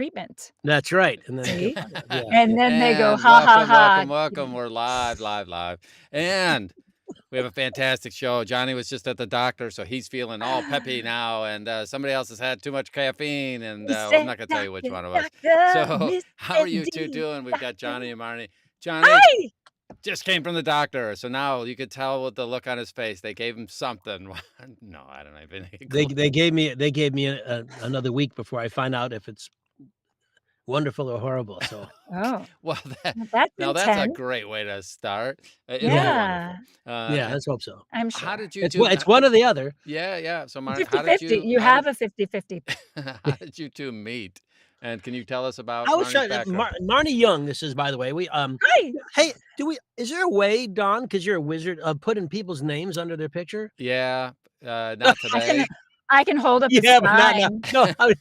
treatment. That's right. And then See? yeah. And then they go, And ha ha welcome, ha. welcome, welcome. We're live. And we have a fantastic show. Johnny was just at the doctor, so he's feeling all peppy now. And somebody else has had too much caffeine. And well, I'm not going to tell you which one of us. So how are you two doing? We've got Johnny and Marnye. Johnny Hi! just came from the doctor. So now you could tell with the look on his face. They gave him something. No, I don't have any clue. They gave me another week before I find out if it's wonderful or horrible. So Oh, Well, that's that's a intense. great way to start. It'll be Yeah. wonderful. yeah, let's hope so. I'm How sure. did you It's do? it's one or the other. Yeah. So, Marnye, how did 50-50. you? You how have a 50-50. how did you two meet? And can you tell us about I was Marnie's trying background? Marnye Young. This is, by the way, we Hi. Hey, is there a way, Don, because you're a wizard, of putting people's names under their picture? Yeah, not today. I can hold up the Yeah, but not sign. no.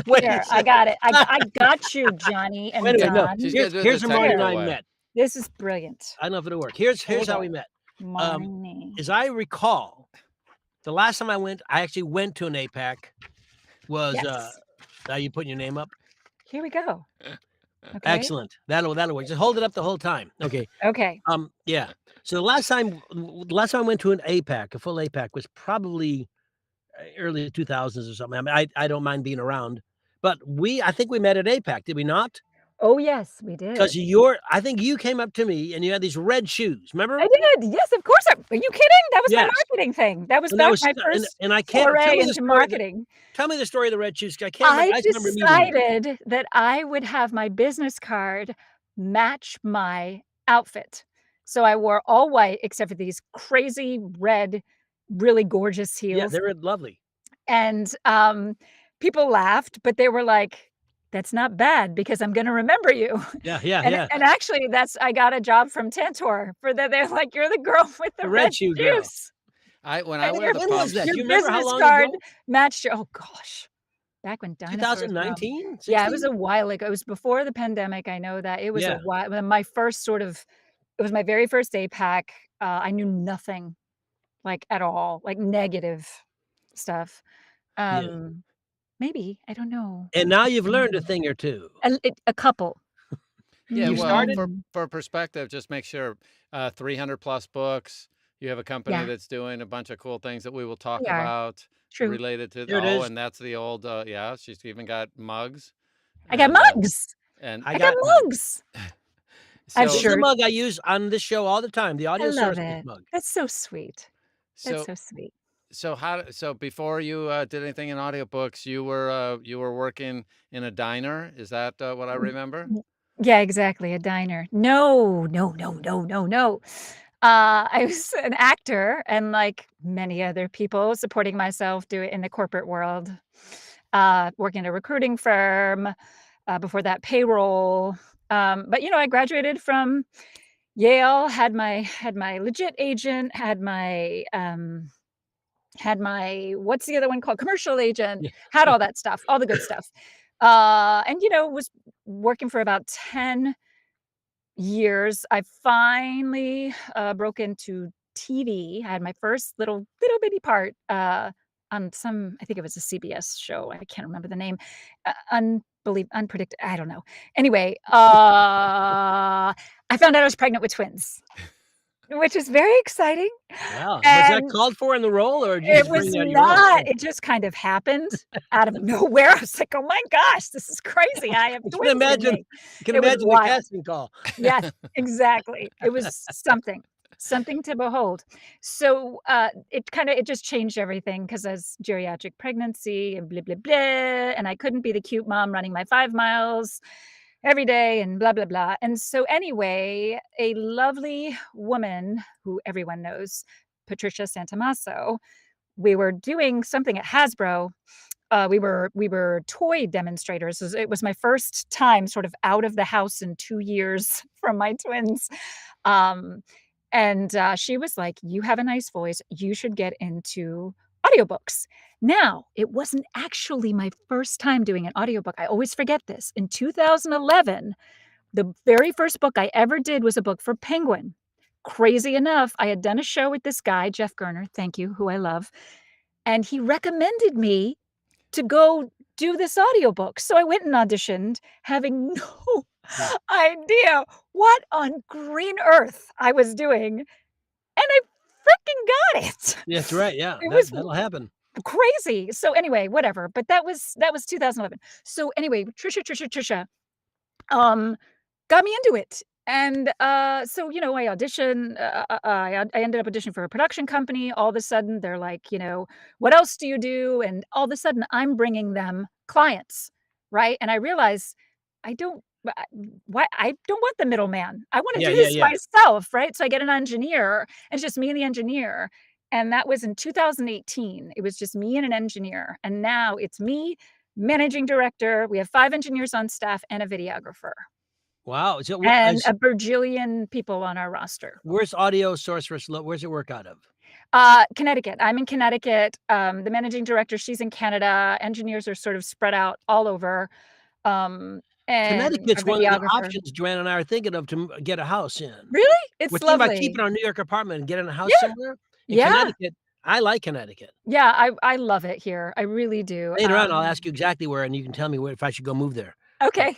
Wait, Here, I got it. I got you, Johnny and Wait a minute, no. Don. She's gonna do it Here's the how Marnye and technical I way. met. This is brilliant. I don't know if it'll work. Here's Hold how on. we met. Marnye. As I recall, the last time I actually went to an APAC was Yes. now you putting your name up? Here we go. Okay. Excellent. That'll work. Just hold it up the whole time. Okay. Okay. Yeah. So the last time I went to an APAC, a full APAC, was probably early 2000s or something. I mean, I don't mind being around, but I think we met at APAC, did we not? Oh, yes, we did. Because I think you came up to me and you had these red shoes. Remember? I did. Yes, of course. Are you kidding? That was my Yes. marketing thing. That was And back was my first and I can't tell foray me the into story. marketing. Tell me the story of the red shoes. I can't remember. I just remember meeting you. decided that I would have my business card match my outfit. So I wore all white except for these crazy red, really gorgeous Yeah, heels. they were lovely. And people laughed, but they were like, that's not bad because I'm gonna remember you. Yeah. And actually I got a job from Tantor for that. They're like, you're the girl with the red shoe girl. shoes. When I And went your to the When was pumps, that? your Do you remember how business long card ago? matched your, oh gosh, back when dinosaurs roamed. 2019? Yeah, it was a while ago. It was before the pandemic. I know that. It was a Yeah. while. My first it was my very first APAC. I knew nothing, like at all, like negative stuff. Maybe, I don't know. And now you've learned a thing or two. A couple. yeah. You Well, started? for perspective, just make sure 300 plus books. You have a company Yeah. that's doing a bunch of cool things that we will talk We are. about True. related to. There it is. And that's the old. Yeah, she's even got mugs. I got And, mugs. And I got mugs. I'm This is sure. the mug I use on this show all the time, the I Audio love Sorceress it. mug. That's so sweet. That's So so sweet. so before you did anything in audiobooks, you were working in a diner. Is that what I remember? Yeah, exactly, a diner. No. I was an actor and like many other people supporting myself do it in the corporate world. Working at a recruiting firm, before that payroll. But I graduated from Yale, had my legit agent, had my what's the other one called? Commercial agent, Yeah. had all that stuff, all the good stuff. And was working for about 10 years. I finally broke into TV. I had my first little bitty part on I think it was a CBS show. I can't remember the name. Unpredictable. I don't know. Anyway, I found out I was pregnant with twins, which is very exciting. Wow. Was that And called for in the role, or did you it just was bring that your own? not. It just kind of happened out of nowhere. I was like, "Oh my gosh, this is crazy. I have I twins in can me." imagine It was the wild. casting call. Yes, exactly. It was something to behold. So, it just changed everything because as geriatric pregnancy and blah, blah, blah, and I couldn't be the cute mom running my 5 miles every day and blah, blah, blah. And so anyway, a lovely woman who everyone knows, Patricia Santamasso, we were doing something at Hasbro. We were toy demonstrators. It was my first time sort of out of the house in 2 years from my twins. And she was like, "You have a nice voice. You should get into audiobooks." Now, it wasn't actually my first time doing an audiobook. I always forget this. In 2011, the very first book I ever did was a book for Penguin. Crazy enough, I had done a show with this guy, Jeff Gerner, thank you, who I love, and he recommended me to go do this audiobook. So I went and auditioned, having no Yeah. idea what on green earth I was doing, and I freaking got it. That's right, yeah, It was that'll happen. crazy. So anyway, whatever, but that was 2011. So anyway, Trisha, um, got me into it. And, so, I auditioned, I ended up auditioning for a production company. All of a sudden, they're like, "What else do you do?" And all of a sudden, I'm bringing them clients, right? And I realize I don't I why I don't want the middleman. I wanna Yeah, do yeah, this yeah. myself, right? So I get an engineer, and it's just me and the engineer, and that was in 2018. It was just me and an engineer, and now it's me, managing director, we have 5 engineers on staff, and a videographer. Wow, so what And is a bajillion people on our roster. where's Audio Sorceress where's it work out of? Connecticut. I'm in Connecticut. The managing director, she's in Canada. Engineers are sort of spread out all over. And our Connecticut's one of the videographer. options Joanna and I are thinking of to get a house in. Really? We're It's thinking about lovely. keeping our New York apartment and getting a house Yeah, somewhere in yeah, Connecticut. I like Connecticut. yeah, I love it here. I really do. Later on, I'll ask you exactly where, and you can tell me where if I should go move there. Yeah, Okay.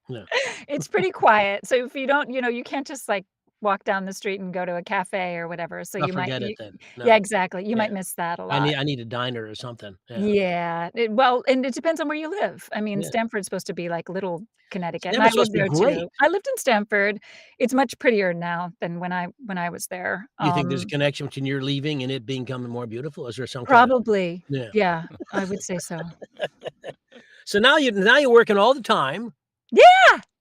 yeah. It's pretty quiet. So if you don't, you can't just, like, walk down the street and go to a cafe or whatever. So I'll you might forget it you then. Yeah, No. exactly. You Yeah. might miss that a I lot. need I need a diner or something. Yeah. Yeah, well, and it depends on where you live. I mean, Yeah. Stamford's supposed to be like little Connecticut, and I Stanford's supposed lived to be there great. too. I lived in Stamford. It's much prettier now than when I was there. You think there's a connection between your leaving and it becoming more beautiful? Is there some kind of Probably. yeah. Yeah, I would say so. So now you're working all the time. Yeah!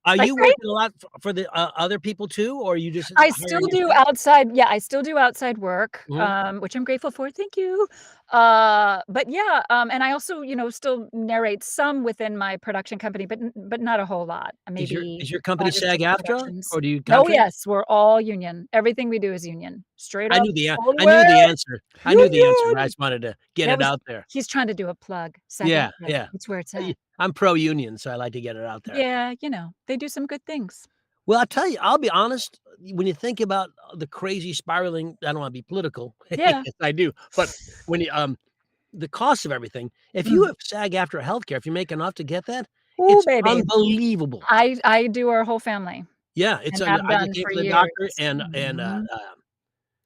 Are Like, you right? working a lot for the, other people too, or are you just I still hiring do yourself? outside yeah, I still do outside work, Mhm. which I'm grateful for, thank you. But yeah, and I also, still narrate some within my production company, but not a whole lot, Is your maybe is your company 5 or 6 SAG-AFTRA, productions. or do you Oh, contract? yes, we're all union. Everything we do is union. Straight I up, knew the an all the I knew the way, answer. I knew the answer, but I union! just wanted to get That it was out there. he's trying to do a plug, Yeah, SAG-AFTRA, yeah. it's where it's I at. I'm pro-union, so I like to get it out there. Yeah, they do some good things. Well, I'll tell you, I'll be honest, when you think about the crazy spiraling I don't wanna be political. Yeah. Yes, I do, but when you, the cost of everything, if you Mm. have SAG-AFTRA healthcare, if you make enough to get that, Ooh, it's baby. unbelievable. I do our whole family Yeah, it's and have I just done came for to the years. doctor and, Mhm.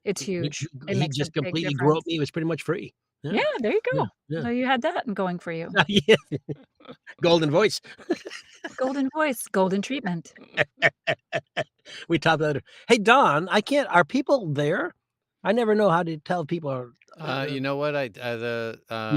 It's he huge. It he makes a just big completely groped difference. me, it was pretty much free. Yeah, Yeah, there you yeah, go. yeah. So you had that going for you. Yeah, golden voice. Golden voice, golden treatment. We talked about it. Hey, Don, I can't are people there? I never know how to tell people are, You know what? you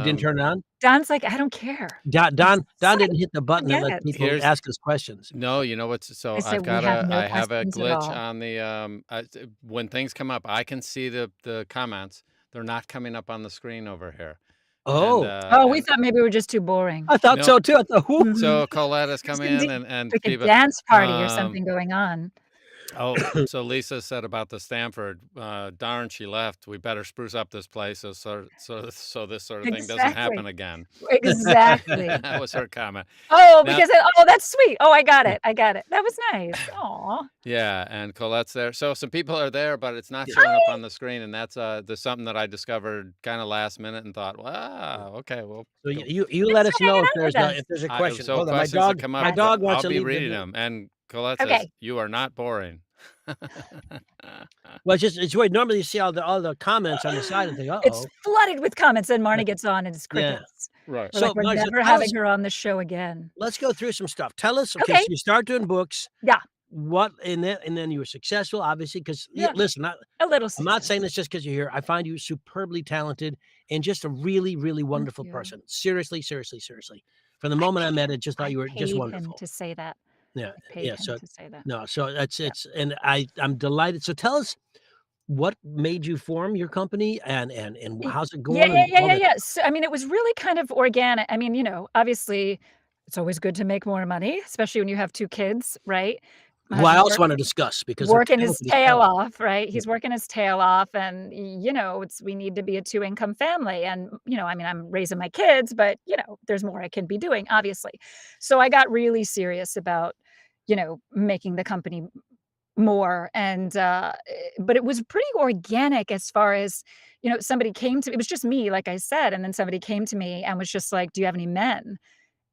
didn't turn it on? Don's like, "I don't care." He's Don like, didn't hit the button that "Forget lets it." people here's ask us questions. no, you know what's so I said, "We have no I have a questions at glitch all." on the when things come up, I can see the comments. They're not coming up on the screen over here. And Oh, Oh, we and thought maybe we're just too boring. I thought no, so too. I thought, "Who?" Mhm. so Colette has There's come gonna in be and like a people dance party or um something going on. oh, so Lisa said about the Stanford, darn, she left. We better spruce up this place so this sort of thing doesn't happen Exactly. again. Exactly. That was her comment. Oh, Now, because oh, that's sweet. Oh, I got it. That was nice. Aw. yeah, and Colette's there. So some people are there, but it's not Yeah. showing up on the screen, and that's there's something that I discovered kind of last minute and thought, wow, okay, well, So go. you let Thanks us for hanging know out with if us. there's a question. So Hold on, questions that come my up, Yes. dog wants I'll to be leave the reading room. them. And Colette says, Okay. "You are not boring." Well, it's weird. Normally, you see all the comments on the side and think, It's "Uh-oh." flooded with comments, and Yeah. Marnie gets on, and it's Yeah. crickets. Right. We're like, So, "We're Marcia, never tell us having her on the show again." let's go through some stuff. Tell us, okay, so Okay. you start doing books, Yeah. what and then you were successful, obviously, 'cause Yeah. listen, A little I'm not saying successful. this just 'cause you're here. I find you superbly talented and just a really, really Thank wonderful you. person. Seriously, seriously, seriously. From the I moment I paid met, I just thought I you were just paid him wonderful. to say that. Yeah, I paid yeah, him so to say that. no, so that's Yeah. it's and I'm delighted. So tell us what made you form your company and Y how's it Yeah, going yeah, and yeah, all yeah, that yeah. stuff. So, I mean, it was really kind of organic. I mean, obviously, it's always good to make more money, especially when you have 2 kids, right? My Who I husband's also wanna discuss because they're working his talented as tail hell. off, right? Yeah. He's working his tail off, and, it's we need to be a two-income family, and, I mean, I'm raising my kids, but, there's more I can be doing, obviously. So I got really serious about, making the company more, and, but it was pretty organic as far as, somebody came to it was just me, like I said, and then somebody came to me and was just like, "Do you have any men?"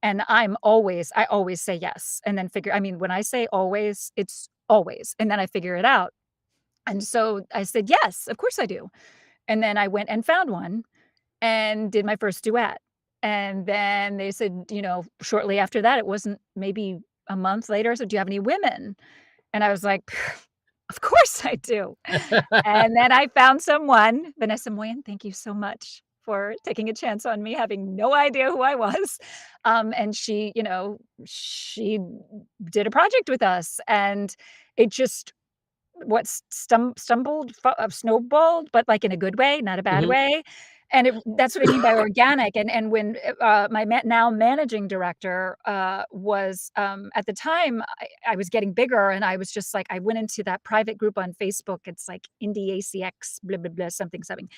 And I always say yes, and then I mean, when I say always, it's always, and then I figure it out. And so I said, "Yes, of course I do." And then I went and found one and did my first duet. And then they said, shortly after that, it wasn't maybe a month later, so, "Do you have any women?" And I was like, "Of course I do." And then I found someone, Vanessa Moyen, thank you so much for taking a chance on me having no idea who I was. And she did a project with us, and it just what snowballed, but, like, in a good way, not a bad Mhm. way, and that's what I mean by organic, and when, my now managing director, was, at the time, I was getting bigger, and I was just like I went into that private group on Facebook, it's like Indie ACX, blah, blah, blah, something, something,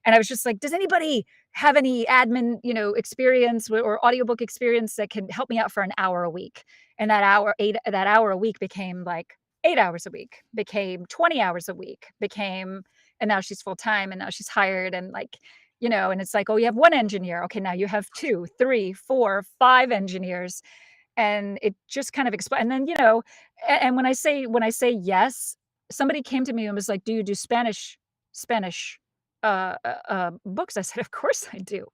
and I was just like, "Does anybody have any admin, experience or audiobook experience that can help me out for an hour a week?" And that hour a week became, like, 8 hours a week, became 20 hours a week, became and now she's full-time, and now she's hired, and, like, and it's like, "Oh, you have 1 engineer. Okay, now you have 2, 3, 4, 5 engineers." And it just kind of and then, and when I say yes, somebody came to me and was like, "Do you do Spanish, books?" I said, "Of course I do."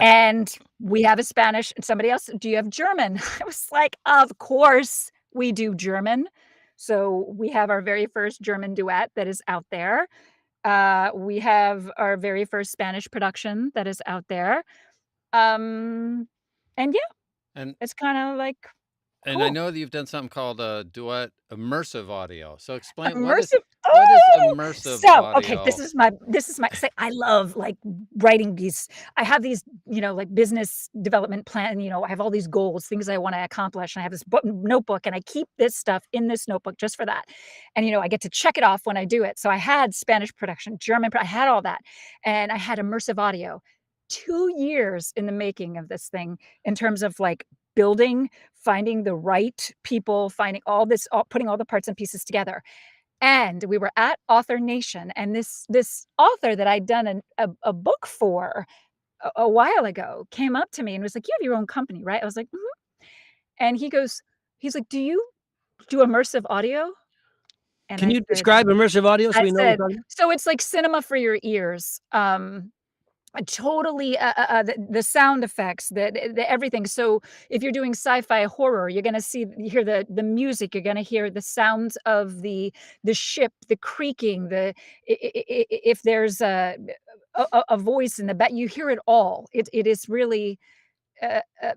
And we have a Spanish and somebody else, "Do you have German?" I was like, "Of course we do German." So, we have our very first German duet that is out there. We have our very first Spanish production that is out there. Um, and yeah, And it's kinda, like, I cool. know that you've done something called a duet immersive audio. So explain Immersive what is oh! immersive So, okay, audio? this is my say I love, like, writing these I have these, like, business development plan, I have all these goals, things I wanna accomplish, and I have this book notebook, and I keep this stuff in this notebook just for that, and, I get to check it off when I do it, so I had Spanish production, I had all that, and I had immersive audio. 2 years in the making of this thing in terms of, like, building, finding the right people, finding putting all the parts and pieces together. And we were at Author Nation, and this author that I'd done a book for a while ago came up to me and was like, "You have your own company, right?" I was like, "Mhm." And he's like, "Do you do immersive audio?" And Can you describe immersive audio so I we know what we're said, talking about? "So it's like cinema for your ears." Totally, the sound effects, the everything. So, if you're doing sci-fi horror, you hear the music, you're gonna hear the sounds of the ship, the creaking, if there's a voice in the back, you hear it all. It is really,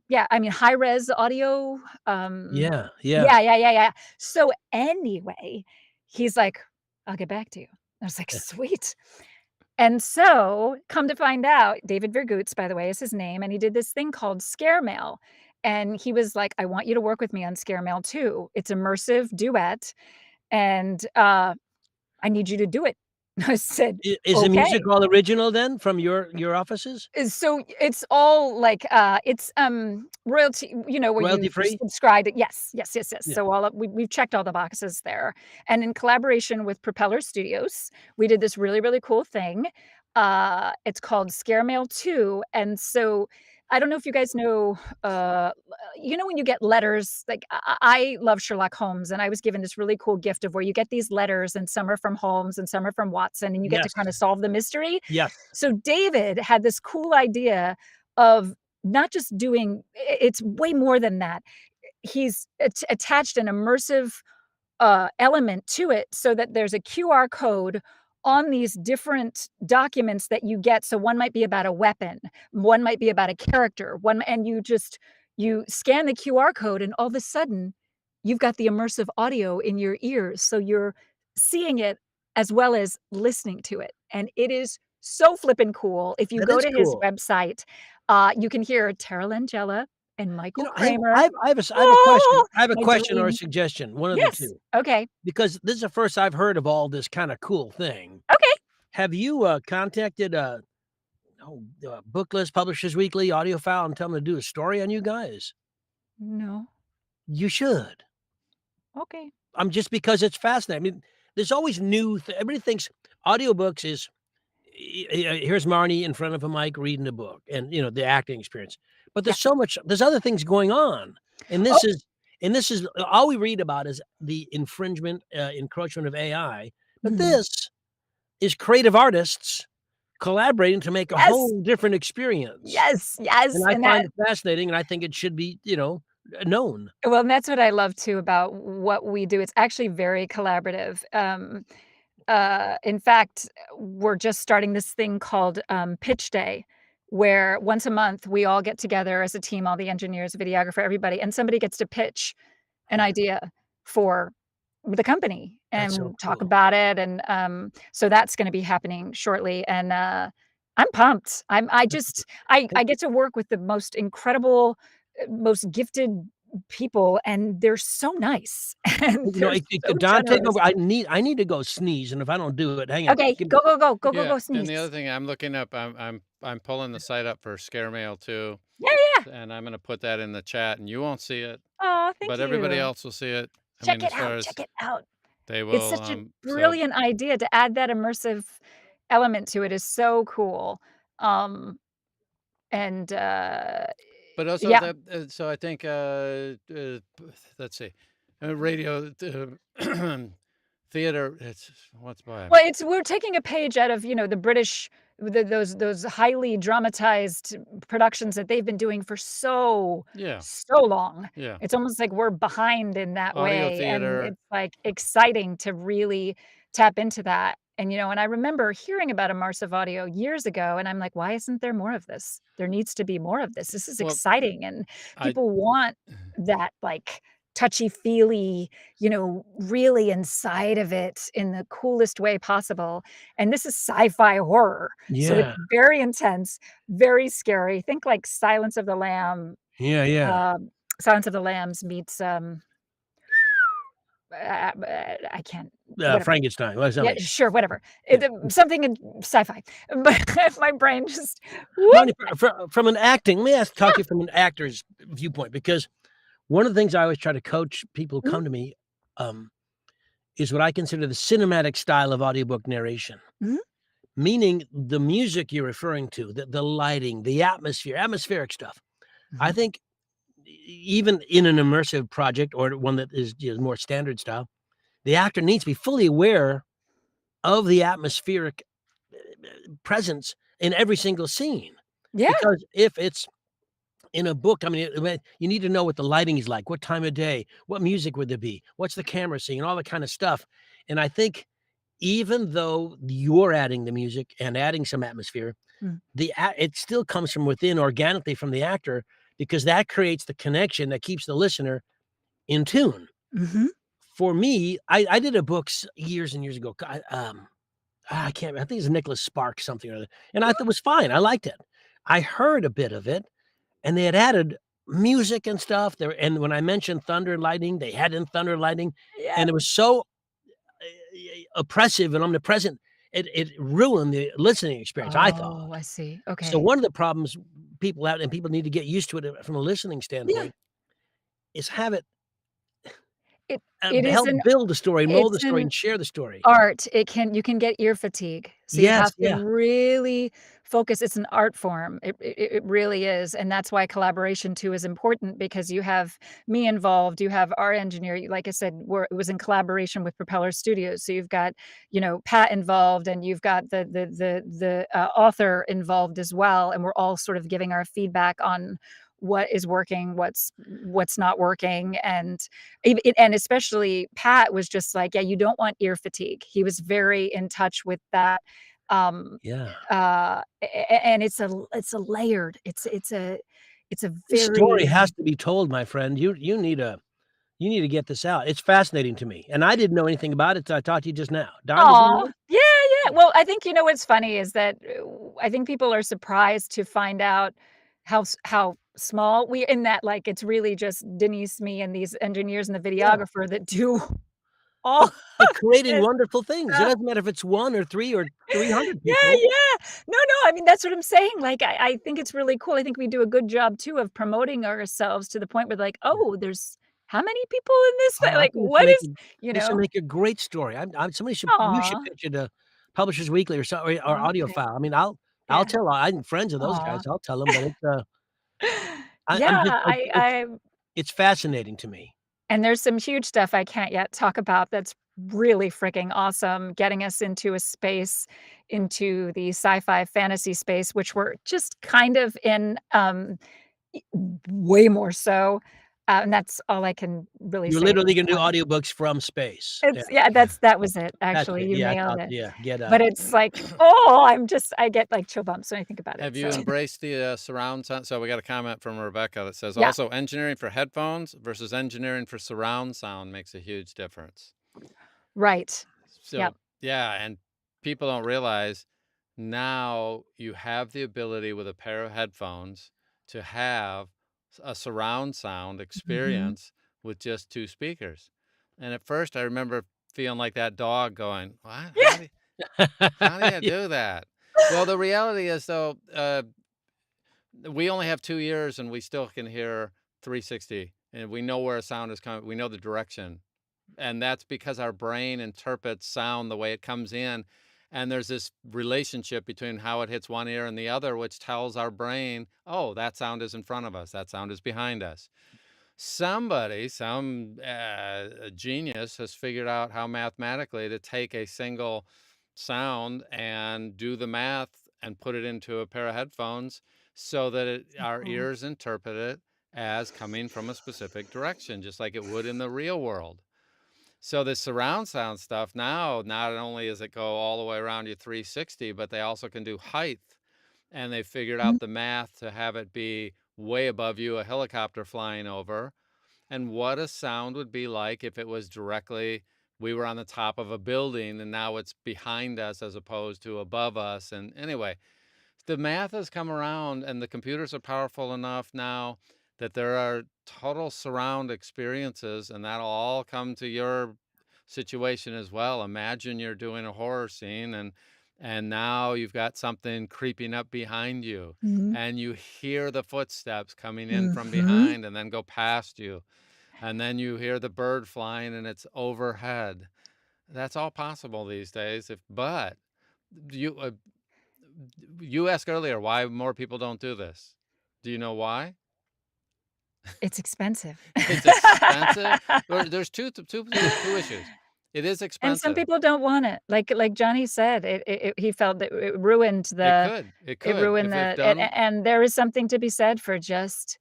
yeah, I mean, high res audio, Yeah, yeah. yeah, yeah, yeah, yeah. So, anyway, he's like, "I'll get back to you." I was like, "Sweet." And so, come to find out, David Vergoots, by the way, is his name, and he did this thing called Scare Mail, and he was like, "I want you to work with me on Scare Mail too. It's immersive duet, and, I need you to do it." I said, Is the music "Okay." all original then from your offices? So it's all like, it's, royalty where Royalty you free? subscribe to yes, yes, yes, yes. Yeah. So all of we've checked all the boxes there, and in collaboration with Propeller Studios, we did this really, really cool thing. It's called Scare Mail 2, and so I don't know if you guys know, when you get letters, like, I love Sherlock Holmes, and I was given this really cool gift of where you get these letters, and some are from Holmes and some are from Watson, and you get to Yes, kinda solve the mystery. yes. So David had this cool idea of not just doing it's way more than that. He's attached an immersive, element to it so that there's a QR code on these different documents that you get. So one might be about a weapon, one might be about a character, one and you scan the QR code and all of a sudden, you've got the immersive audio in your ears, so you're seeing it as well as listening to it, and it is so flippin' cool. If you That go is to his cool. website, you can hear Tara Langella and You Michael know, hey, Kramer. I have a question. Oh, I have a my question or a dream. suggestion, one of the Yes. 2, Okay. because this is the first I've heard of all this kinda cool thing. Okay. Have you, contacted, Booklist, Publishers Weekly, Audiophile, and tell them to do a story on you guys? No. You should. Okay. Just because it's fascinating. I mean, there's always new everybody thinks audiobooks is here's Marnie in front of a mic reading a book and, the acting experience. but Yeah. there's other things going on, and Oh, this is all we read about is the encroachment of AI, but mhm. this is creative artists collaborating to make a Yes, whole different experience, yes, and yes, I and that find it fascinating, and I think it should be, known. well, and that's what I love too about what we do. It's actually very collaborative. In fact, we're just starting this thing called Pitch Day, where once a month we all get together as a team, all the engineers, videographer, everybody, and somebody gets to pitch an idea for the company That's so and talk cool. about it. And so that's going to be happening shortly. And I'm pumped. I get to work with the most incredible, most gifted people, and they're so nice and they're so Don, take generous. over. I need to go sneeze, and if I don't do it, hang on. Okay, Give me go, go, go, go, go, Yeah, go, and the other sneeze. thing I'm looking up, I'm pulling the site up for Scare Mail too, Yeah, yeah. and I'm gonna put that in the chat, and you won't see it, Oh, thank but everybody you. else will see it. I mean, Check it as out, far as check it out. they It's will, such a so brilliant idea to add that immersive element to it is so cool. Um, and, but also yeah. that, so I think, let's see, radio, theater, it's what's by Well, it's we're taking a page out of, the British those highly dramatized productions that they've been doing for yeah, so long. yeah, It's almost like we're behind in that audio way, and theater. it's, like, exciting to really tap into that, and I remember hearing about immersive audio years ago, and I'm like, "Why isn't there more of this? There needs to be more of this. This is Well, exciting," and I people want that, like, touchy-feely, really inside of it in the coolest way possible, and this is sci-fi horror, so it's Yeah. very intense, very scary. Think like Yeah, yeah. Silence of the Lambs meets, I can't whatever. Frankenstein, well, Yeah, something. sure, whatever. Yeah. Something in sci-fi, but my brain just whoop. Marnye, from an acting, let me talk to you from an actor's viewpoint, because one of the things I always try to coach people who Mhm, come to me, um, is what I consider the cinematic style of audiobook narration, mhm, meaning the music you're referring to, the lighting, the atmospheric stuff. I mhm. think even in an immersive project or one that is, more standard style, the actor needs to be fully aware of the atmospheric presence in every single scene, Yeah, because if it's in a book, I mean, you need to know what the lighting is like, what time of day, what music would there be, what's the camera seeing, all that kind of stuff. And I think even though you're adding the music and adding some atmosphere, mm, it still comes from within organically from the actor, because that creates the connection that keeps the listener in tune. mhm. For me, I did a book years and years ago. I can't. I think it's Nicholas Sparks something or other, and I thought it was fine. I liked it. I heard a bit of it, and they had added music and stuff there, and when I mentioned thunder and lightning, they had in thunder and lightning, Yeah. and it was so, oppressive and omnipresent, it ruined the listening experience, I thought. Oh, I see. So Okay. one of the problems people have, and people need to get used to it, from a listening Yeah. standpoint, is have it, It it is help an build the story, mold the it's story, an and share the story. art. You can get ear fatigue, so you Yes, have to yeah, really focus. It's an art form. It really is, and that's why collaboration too is important because you have me involved, you have our engineer, like I said, it was in collaboration with Propeller Studios, so you've got, Pat involved, and you've got the author involved as well, and we're all sort of giving our feedback on what is working, what's not working, and and especially Pat was just like, "Yeah, you don't want ear fatigue." He was very in touch with that, um, yeah. and it's a layered it's a This story very has to be told, my friend. You need to get this out. It's fascinating to me, and I didn't know anything about it till I talked to you just now. Don, did you Aw, know it? yeah, yeah. Well, I think what's funny is that, I think people are surprised to find out how small we in that, like, it's really just Denise, me, and these engineers and the Yeah, videographer that do all but of creating this wonderful things. It stuff. doesn't matter if it's 1 or 3 or 300 Yeah, people. yeah. No, no, I mean, that's what I'm saying, like, I think it's really cool, I think we do a good job too of promoting ourselves to the point where like, Yeah. "Oh, there's how many people in this thing?" Oh, I Like, think what is this would make a great story. Somebody should you should Aw, pitch it to Publishers Weekly or okay. AudioFile. I mean, I'll Yeah. tell I'm friends of those Aw. guys. I'll tell them, but it's, I'm just I it's fascinating to me. and there's some huge stuff I can't yet talk about that's really freaking awesome, getting us into a space, into the sci-fi fantasy space, which we're just kind of in, e way more so, and that's all I can really You're say at literally this gonna do point. audiobooks from space. Yeah, It's yeah, that was it, that's actually, it. you Yeah, I nailed thought it. yeah, get, But it's like, I get, like, chill bumps when I think about it, Have you so embraced the surround sound? So we got a comment from Rebecca that says yeah, also engineering for headphones versus engineering for surround sound makes a huge difference. right. So Yep. yeah, and people don't realize now you have the ability with a pair of headphones to have a surround sound Mhm. experience with just two speakers. And at first I remember feeling like that dog going, "What? Yeah. How do you Yeah. do that?" Well, the reality is though, we only have 2 years and we still can hear 360 and we know where a sound is coming. We know the direction. And that's because our brain interprets sound the way it comes in. And there's this relationship between how it hits one ear and the other, which tells our brain, oh, that sound is in front of us. That sound is behind us. Somebody, some genius has figured out how mathematically to take a single sound and do the math and put it into a pair of headphones so that our Cool. ears interpret it as coming from a specific direction, just like it would in the real world. So the surround sound stuff now, not only does it go all the way around you 360, but they also can do height. And they figured Mhm. out the math to have it be way above you, a helicopter flying over, and what a sound would be like if it was directly, we were on the top of a building and now it's behind us as opposed to above us. And anyway, the math has come around and the computers are powerful enough now that there are total surround experiences, and that'll all come to your situation as well. Imagine you're doing a horror scene and now you've got something creeping up behind you Mhm. and you hear the footsteps coming in from Mhm. behind and then go past you, and then you hear the bird flying and it's overhead. That's all possible these days. If but you you asked earlier why more people don't do this. Do you know why? It's expensive. It's expensive. There's two issues. It is And some expensive. people don't want it. Like Johnny said, it he felt that It could. It it could ruined if the done. and there is something to be said for just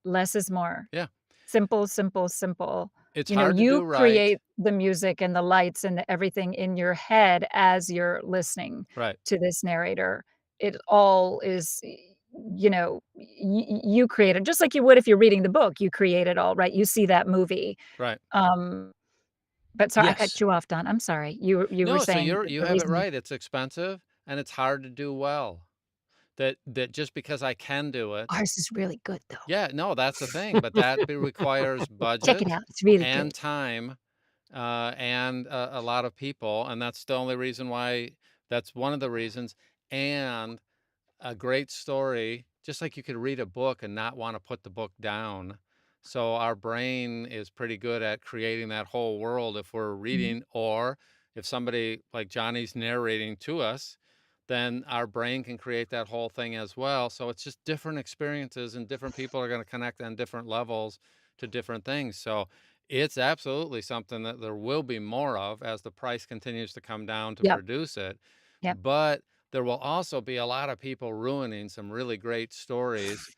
less is more. Yeah. Simple, simple, simple. It's You know, hard to you do right. create the music and the lights and everything in your head as you're listening Right. to this narrator. It all is, you know, you create it just like you would if you're reading the book, you create it all, right? You see that movie. Right. Um, but sorry, I cut Yes. you off, Don. I'm sorry. You were No, so saying that you the have it reason right. It's expensive and it's hard to do well. That just because I can do it. ours is really good though. Yeah, no, that's the thing, but requires Check it budget out. It's really and good. time, and a lot of people, and that's the only reason why. That's one of the reasons, and a great story, just like you could read a book and not want to put the book down. So our brain is pretty good at creating that whole world if we're Mhm. reading, or if somebody like Johnny's narrating to us, then our brain can create that whole thing as well. So it's just different experiences and different people are going to connect on different levels to different things. So it's absolutely something that there will be more of as the price continues to come down to Yep, produce it. yep. But there will also be a lot of people ruining some really great stories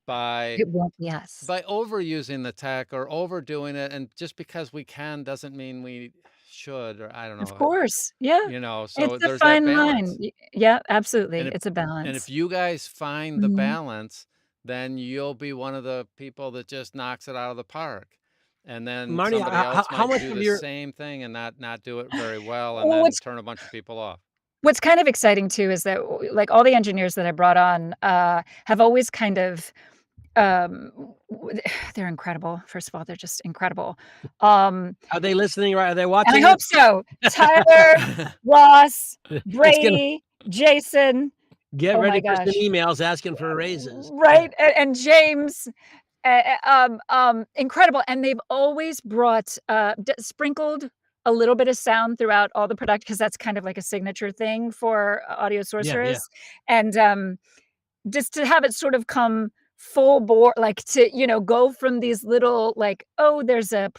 by It won't be us. overusing the tech or overdoing it, and just because we can doesn't mean we should, or I don't Of know, course, yeah. so It's a there's that fine line. balance. Yeah, absolutely, And if it's a and if balance. you guys find the Mhm. balance, then you'll be one of the people that just knocks it out of the park. And then Marty, somebody else how might much do of the your same thing and not do it very well and Well, then turn a bunch of people off. what's kind of exciting too is that like all the engineers that I brought on, have always kind of, they're incredible. First of all, they're just incredible. Um, are they listening, right? Are they and I watching hope it? so. Tyler, Ross, It's gonna Brady, Jason, get oh my ready for some gosh, emails asking for raises. Yeah. right? And James, incredible, and they've always brought, sprinkled a little bit of sound throughout all the product because that's kind of like a signature thing for Audio Yeah, yeah. Sorceress, and, just to have it sort of come full bore like, to, go from these little, like, "Oh, there's a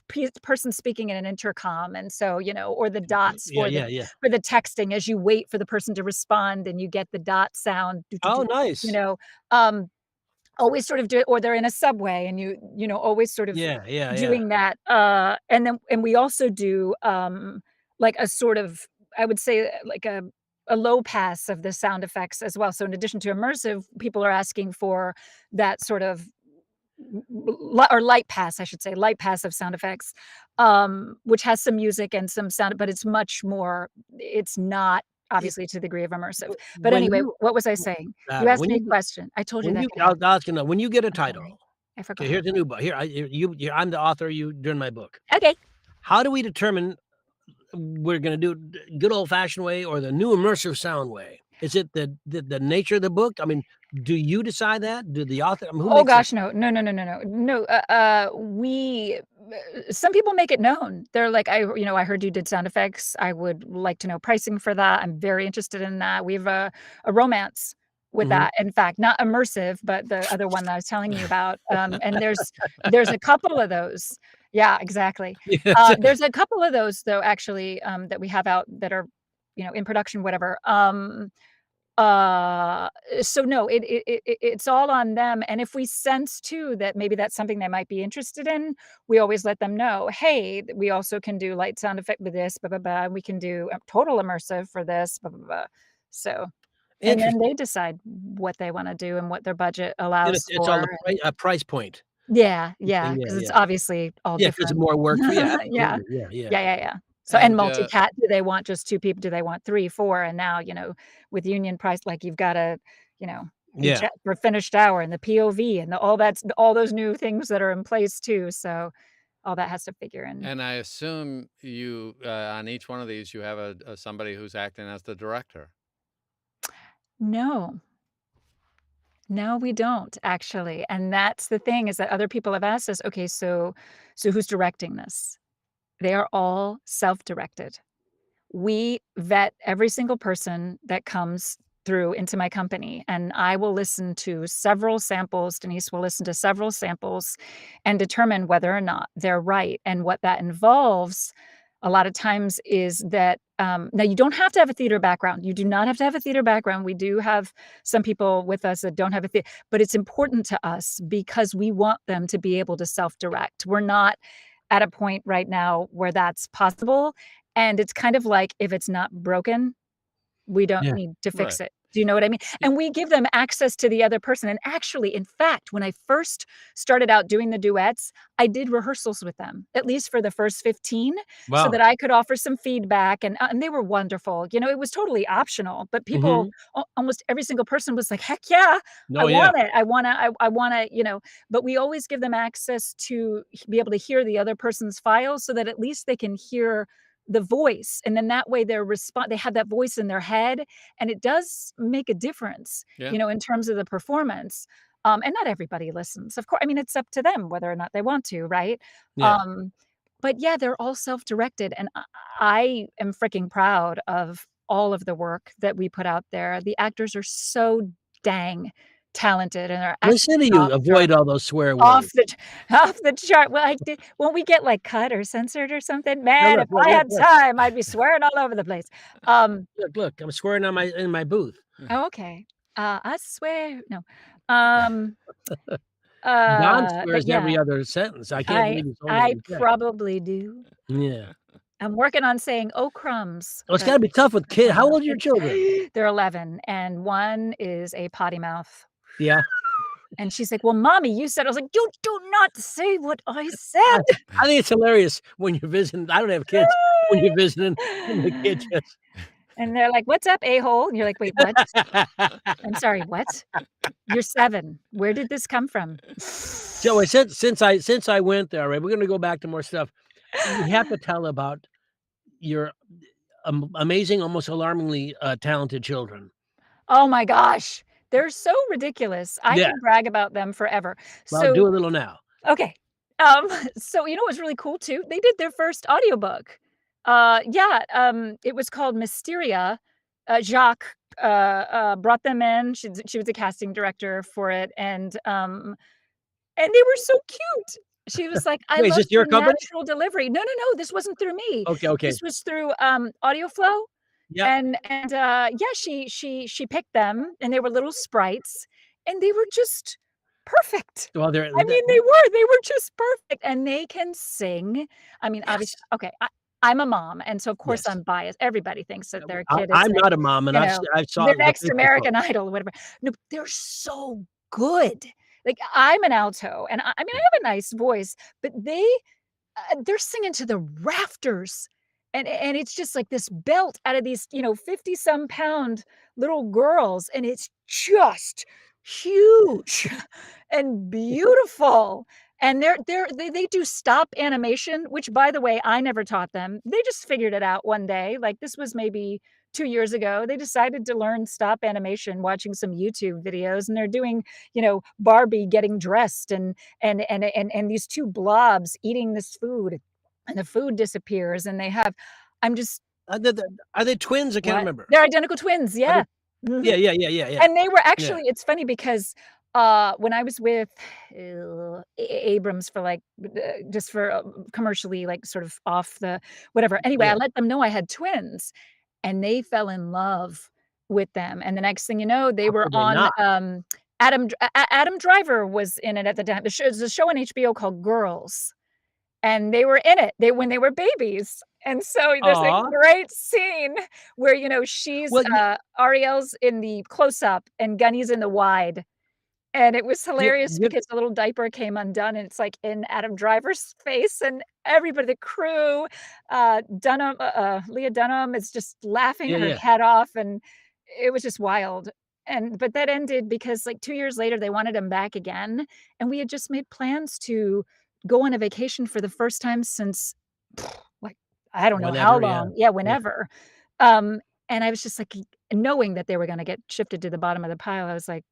person speaking in an intercom," and so, or the dots Yeah, yeah, yeah. for the texting as you wait for the person to respond and you get the dot sound, "doo, doo, Oh, doo," you nice. know, um, always sort of do it, or they're in a subway and always sort of Yeah, yeah, yeah. doing that, and we also do, like a sort of, I would say, like a low pass of the sound effects as well. So in addition to immersive, people are asking for that sort of or light pass, I should say, light pass of sound effects, which has some music and some sound, but it's much more. It's not It obviously to the degree of immersive. But when anyway, you what was I saying? You asked when me a you question. I told you when that you could I was happen. asking, when you get a I'm sorry. title, I okay, forgot. here's a new book. Here, I'm the author, you're doing my book. Okay. How do we determine we're gonna do it the good old-fashioned way or the new immersive sound way? Is it the nature of the book? I mean, do you decide that? Do the author who Oh makes that? gosh, no. No, no, no, no, no. No, some people make it known. They're like, I heard you did sound effects. I would like to know pricing for that. I'm very interested in that. We have a romance with Mhm. that. In fact, not immersive, but the other one that I was telling you about. And there's a couple of those. Yeah, exactly. Yes. There's a couple of those though, actually, that we have out that are, in production, whatever. Uh, so no, it's all on them, and if we sense too that maybe that's something they might be interested in, we always let them know, "Hey, we also can do light sound effect with this, blah, blah, blah, and we can do a total immersive for this, blah, blah, blah." So, and then Interesting. they decide what they wanna do and what their budget And allows it's on the for. price point. Yeah, Yeah, because it's yeah. obviously all Yeah, 'cause different. more work for you. Yeah. Absolutely. Yeah, yeah. Yeah. So, and And, multicat, do they want just 2 people? Do they want 3, 4? And now, with union price, like, you've gotta, you know, each Yeah. for finished hour and the POV and all those new things that are in place too, so all that has to figure in. and I assume you, on each one of these, you have a somebody who's acting as the director. No. No, we don't actually, and that's the thing is that other people have asked us, "Okay, so who's directing this?" They are all self-directed. We vet every single person that comes through into my company, and I will listen to several samples. Denise will listen to several samples and determine whether or not they're right. And what that involves a lot of times is that now you don't have to have a theater background. You do not have to have a theater background. We do have some people with us that don't have a theater, but it's important to us because we want them to be able to self-direct. We're not at a point right now where that's possible, and it's kind of like, if it's not broken, we don't Yeah. need to fix Right. it. Do you know what I mean? Y And we give them access to the other person, and actually, in fact, when I first started out doing the duets, I did rehearsals with them, at least for the first 15, so Wow. that I could offer some feedback, and they were wonderful. It was totally optional, but people, Mhm. almost every single person was like, "Heck yeah, I Oh, yeah. want it. I wanna," but we always give them access to be able to hear the other person's files so that at least they can hear the voice, and then that way they have that voice in their head, and it does make a difference, Yeah. in terms of the performance. And not everybody listens, of course. I mean, it's up to them whether or not they want to, right? Yeah. Um, but yeah, they're all self-directed, and I am freaking proud of all of the work that we put out there. The actors are so dang talented, and their acting Listen to you chops are avoid all those swear off words. the ch off the chart. Well, I did when we get, like, cut or censored or something, Now man, if I look, had look. time, I'd be swearing all over the place. Um, Look, I'm swearing on my in my booth. oh, okay. I swear no. Um, Don but swears yeah, every other sentence. I can't I believe he's holding it I in check. probably do. Yeah. I'm working on saying, "Oh, crumbs," Well, it's but gotta be tough with it's kid not how enough. old are your children? They're 11, and one is a potty mouth. Yeah. And she's like, "Well, mommy, you said." I was like, "You do not say what I I said." I think it's hilarious when you're visiting I don't have kids. When you're visiting and the kid just And they're like, "What's up, a-hole?" And you're like, "Wait, what? I'm sorry, what? You're 7. Where did this come from?" So, since I went there, right, we're gonna go back to more stuff. You have to tell about your amazing, almost alarmingly, talented children. Oh my gosh, they're so ridiculous. I Yeah. could brag about them forever. Well, do So a little now. okay, so you know what's really cool too? They did their first audiobook. Yeah, it was called Mysteria, Jacques, brought them in. She was a casting director for it, and they were so cute. She was like, "I Wait, is love this your your company? natural delivery." No, no, no, this wasn't through me. Okay, okay. This was through, AudioFlow, Yep. and yeah, she picked them, and they were little sprites, and they were just perfect. Well, they're I that mean, they were just perfect, and they can sing. I mean, obviously, yes, okay, I'm a mom, and so, of course, yes. I'm biased. Everybody thinks that their kid is I'm like, not a mom, and you know, I saw their the next Facebook American post. Idol or whatever. No, but they're so good. Like, I'm an alto, and I mean, I have a nice voice, but they're singing to the rafters, and it's just like this belt out of these, 50 some pound little girls, and it's just huge and beautiful, and they do stop animation, which, by the way, I never taught them. They just figured it out one day, like, this was maybe 2 years ago. They decided to learn stop animation watching some YouTube videos, and they're doing, Barbie getting dressed and these 2 blobs eating this food, and the food disappears, and I'm just Are they twins? I can't what? remember. They're identical twins, Are they yeah. Mhm. yeah, yeah, yeah, yeah, yeah. And they were Yeah, actually it's funny because, when I was with, Abrams for, like, just for, commercially, like, sort of off the whatever. Anyway, I yeah. let them know I had twins, and they fell in love with them, and the next thing you know, they How were could they on, not? Adam Driver was in it at the time. There's a show on HBO called Girls, and they were in it, when they were babies, and so there's a Aw. great scene where, she's, Well, Ariel's in the close-up and Gunny's in the wide, and it was hilarious you because the little diaper came undone, and it's, like, in Adam Driver's face, and everybody the crew, Leah Dunham is just laughing yeah, her yeah. head off, and it was just wild, but that ended because, like, 2 years later, they wanted him back again, and we had just made plans to go on a vacation for the first time since, like, I don't know how Whenever, yeah. long. Yeah, Yeah. whenever, and I was just, like, knowing that they were gonna get shifted to the bottom of the pile, I was like,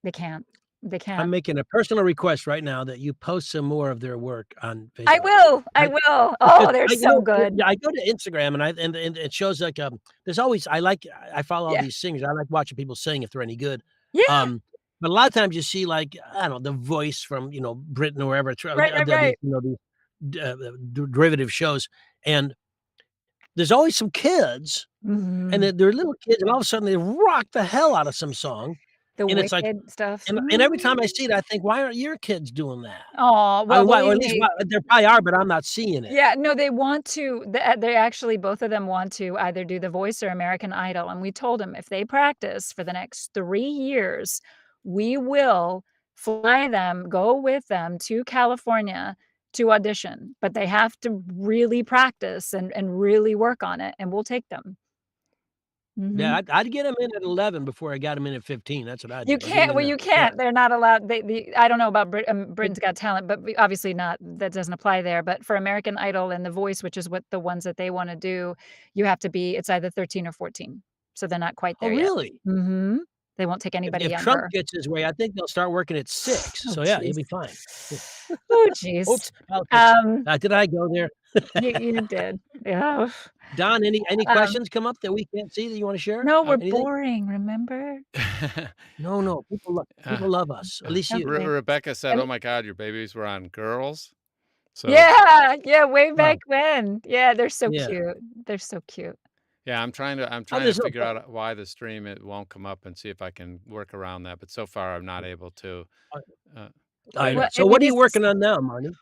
"They can't. They I'm can't." making a personal request right now that you post some more of their work on I Facebook. will, I I will. because Oh, they're I so good. yeah, I go to Instagram and and it shows like, there's always I follow all Yeah. these singers. I like watching people sing if they're any good. Yeah. Um, but a lot of times you see like, I don't know, The Voice from, Britain or wherever, Right, right, these, right. these derivative shows, and there's always some kids, and Mhm. they're little kids, and all of a sudden they rock the hell out of some song, The and it's like, Wicked stuff. and every time I see it, I think, "Why aren't your kids doing that?" Aw, I well, mean, why or believe at least me. why there probably are, but I'm not seeing it. Yeah, no, they want to they actually both of them want to either do The Voice or American Idol, and we told them if they practice for the next 3 years, we will fly them, go with them to California to audition, but they have to really practice and really work on it, and we'll take them. Yeah, Mhm. I'd get 'em in at 11 before I got 'em in at 15, that's what I'd You do, I'd get 'em can't in well, there. you Yeah. can't, they're not allowed I don't know about It Britain's Got Talent, but we obviously not that doesn't apply there, but for American Idol and The Voice, which is what the ones that they wanna do, you have to be it's either 13 or 14, so they're not quite Oh, there yet. really? Mhm. They won't take anybody If Trump younger. gets his way, I think they'll start working at 6, Oh, so yeah, you'll jeez. be fine. Yeah. Oh, jeez. Oops, politics. Um, Did I go there? you did. Yeah. Don, any Um, questions come up that we can't see that you wanna share? no, we're Anything? boring, remember? No, no, Uh, people love us, at least you. Okay. Rebecca said, And "Oh my god, your babies were on Girls?" So, yeah, yeah, way back Wow, when. Yeah, they're so yeah. cute. They're so cute. yeah, I'm Oh, trying to there's no figure out why the stream it won't come up and see if I can work around that, but so far I'm not able to. Uh, I know. Well, So what are maybe you it's this working on now, Marnie?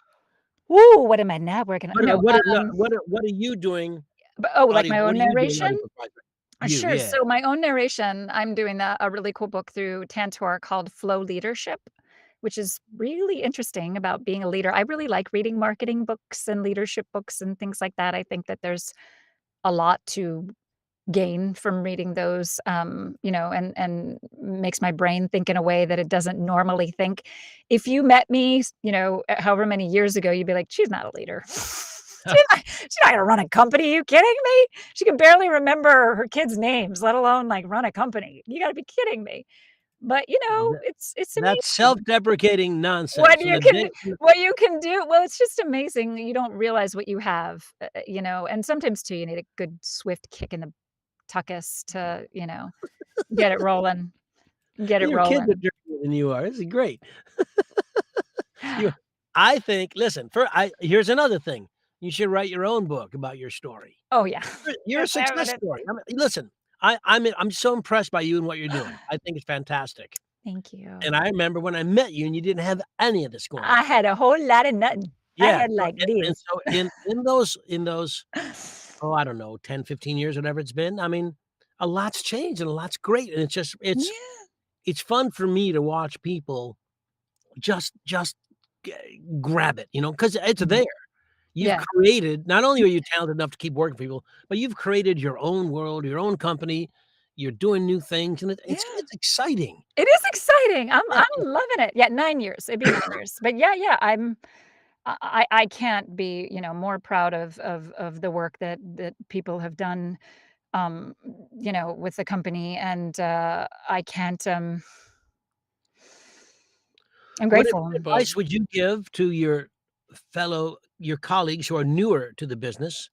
ooh, what am I not working on? No, What are you doing but oh, like my what own are you doing narration? audio for project? You, Sure, yeah. so my own narration, I'm doing a really cool book through Tantor called Flow Leadership, which is really interesting about being a leader. I really like reading marketing books and leadership books and things like that. I think that there's a lot to gain from reading those, and makes my brain think in a way that it doesn't normally think. If you met me, however many years ago, you'd be like, "She's not a leader. She's not gonna run a company. Are you kidding me? She can barely remember her kids' names, let alone like run a company. You gotta be kidding me." But That it's that's amazing. self-deprecating nonsense What from you the can day what you can do well, it's just amazing. You don't realize what you have, and sometimes too, you need a good swift kick in the tuckus to, get it rolling, get it Your kids are rolling. dirtier than you are. This is great. You I think listen, here's another thing. You should write your own book about your story. Oh, yeah. You're a That's what success it story. Listen, I'm so impressed by you and what you're doing. I think it's fantastic. Thank you. And I remember when I met you and you didn't have any of this going I on. had a whole lot of nothing. I Yeah, had so like and this. so in those, oh, I don't know, 10, 15 years, whatever it's been, I mean, a lot's changed and a lot's great, and Yeah, it's fun for me to watch people just g grab it, 'cause it's mhm, there. You've yeah, created not only are you talented enough to keep working for people, but you've created your own world, your own company, you're doing new things, and yeah. it's exciting. It is exciting. Yeah, I'm loving it. Yeah, 9 years. It'd be 9 years. But yeah, yeah, I can't be, more proud of the work that people have done, um, with the company, and, I can't, I'm what grateful. Well, advice would you give to your colleagues who are newer to the business,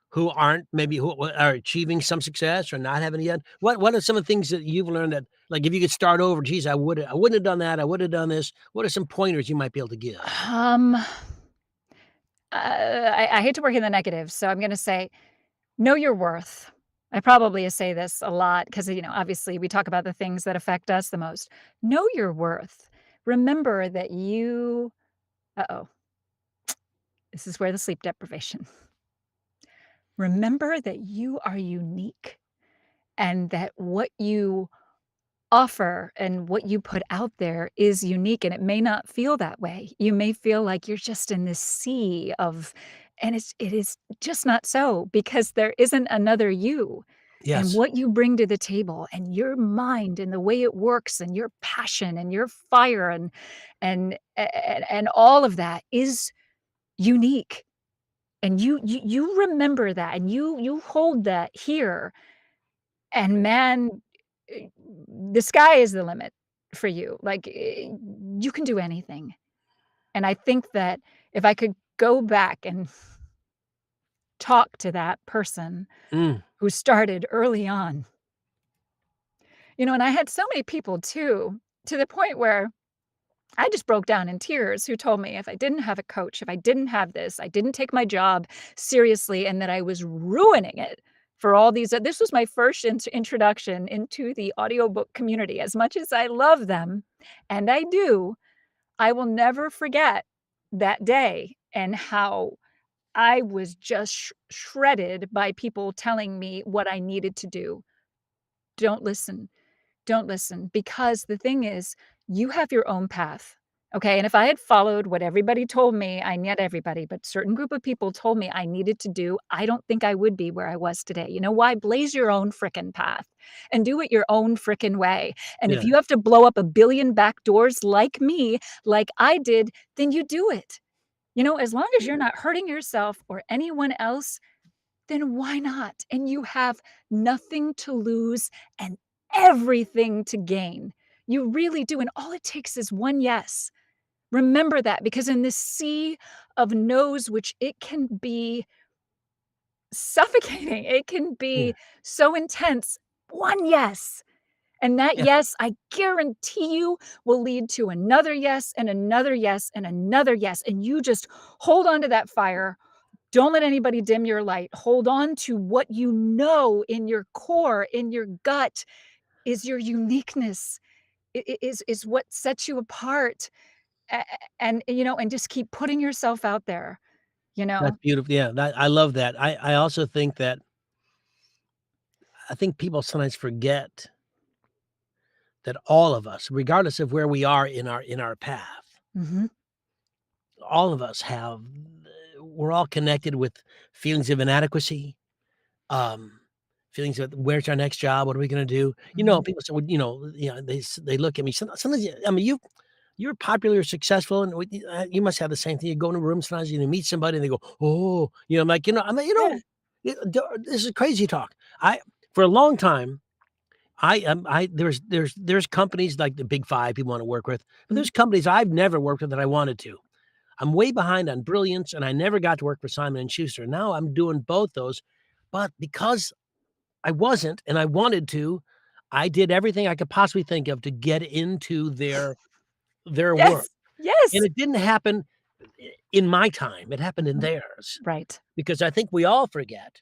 who aren't maybe who are achieving some success or not having it yet? What are some of the things that you've learned that, like, if you could start over, "Geez, I wouldn't have done that, I would have done this." What are some pointers you might be able to give? Um, I hate to work in the negative, so I'm gonna say, know your worth. I probably say this a lot because, obviously we talk about the things that affect us the most. Know your worth. Remember that you uh-oh, this is where the sleep deprivation. Remember that you are unique and that what you offer and what you put out there is unique, and it may not feel that way. You may feel like you're just in this sea of, and it is just not so, because there isn't another you. And Yes. what you bring to the table and your mind and the way it works and your passion and your fire and all of that is unique. And you remember that and you hold that here, and man, eh, the sky is the limit for you. Like, you can do anything. And I think that if I could go back and talk to that person Mm, who started early on, and I had so many people too, to the point where I just broke down in tears, who told me if I didn't have a coach, if I didn't have this, I didn't take my job seriously, and that I was ruining it for all these this was my first introduction into the audiobook community. As much as I love them, and I do, I will never forget that day and how I was just shredded by people telling me what I needed to do. Don't listen. Don't listen, because the thing is, you have your own path, okay? And if I had followed what everybody told me, I not everybody, but certain group of people told me I needed to do, I don't think I would be where I was today. You know why? Blaze your own frickin' path and do it your own frickin' way. And if yeah. you have to blow up a billion back doors like me, like I did, then you do it. As long as you're not hurting yourself or anyone else, then why not? And you have nothing to lose and everything to gain. You really do, and all it takes is one yes. Remember that, because in this sea of no's, which it can be suffocating, it can Yeah. be so intense, one yes. And that Yeah. yes, I guarantee you, will lead to another yes and another yes and another yes. And you just hold on to that fire. Don't let anybody dim your light. Hold on to what you know in your core, in your gut, is your uniqueness, is what sets you apart, and just keep putting yourself out there, you That's know? beautiful. Yeah, I love that. I also think that I think people sometimes forget that all of us, regardless of where we are in our path, Mhm, all of us we're all connected with feelings of inadequacy, um, feelings of where's our next job, what are we gonna do? mhm. People say, well, they look at me. Sometimes, I mean, you're popular, successful, and you must have the same thing. You go in a room sometimes, you meet somebody, and they go, "Oh," I'm like, I'm like, Yeah, this is crazy talk. I For a long time, I there's companies like the big 5 people wanna work with, but mhm, there's companies I've never worked with that I wanted to. I'm way behind on brilliance, and I never got to work for Simon& and Schuster. Now I'm doing both those, but because I wasn't, and I wanted to. I did everything I could possibly think of to get into their world, Yes. and Yes. it didn't happen in my time, it happened in Mhm. theirs, Right. because I think we all forget.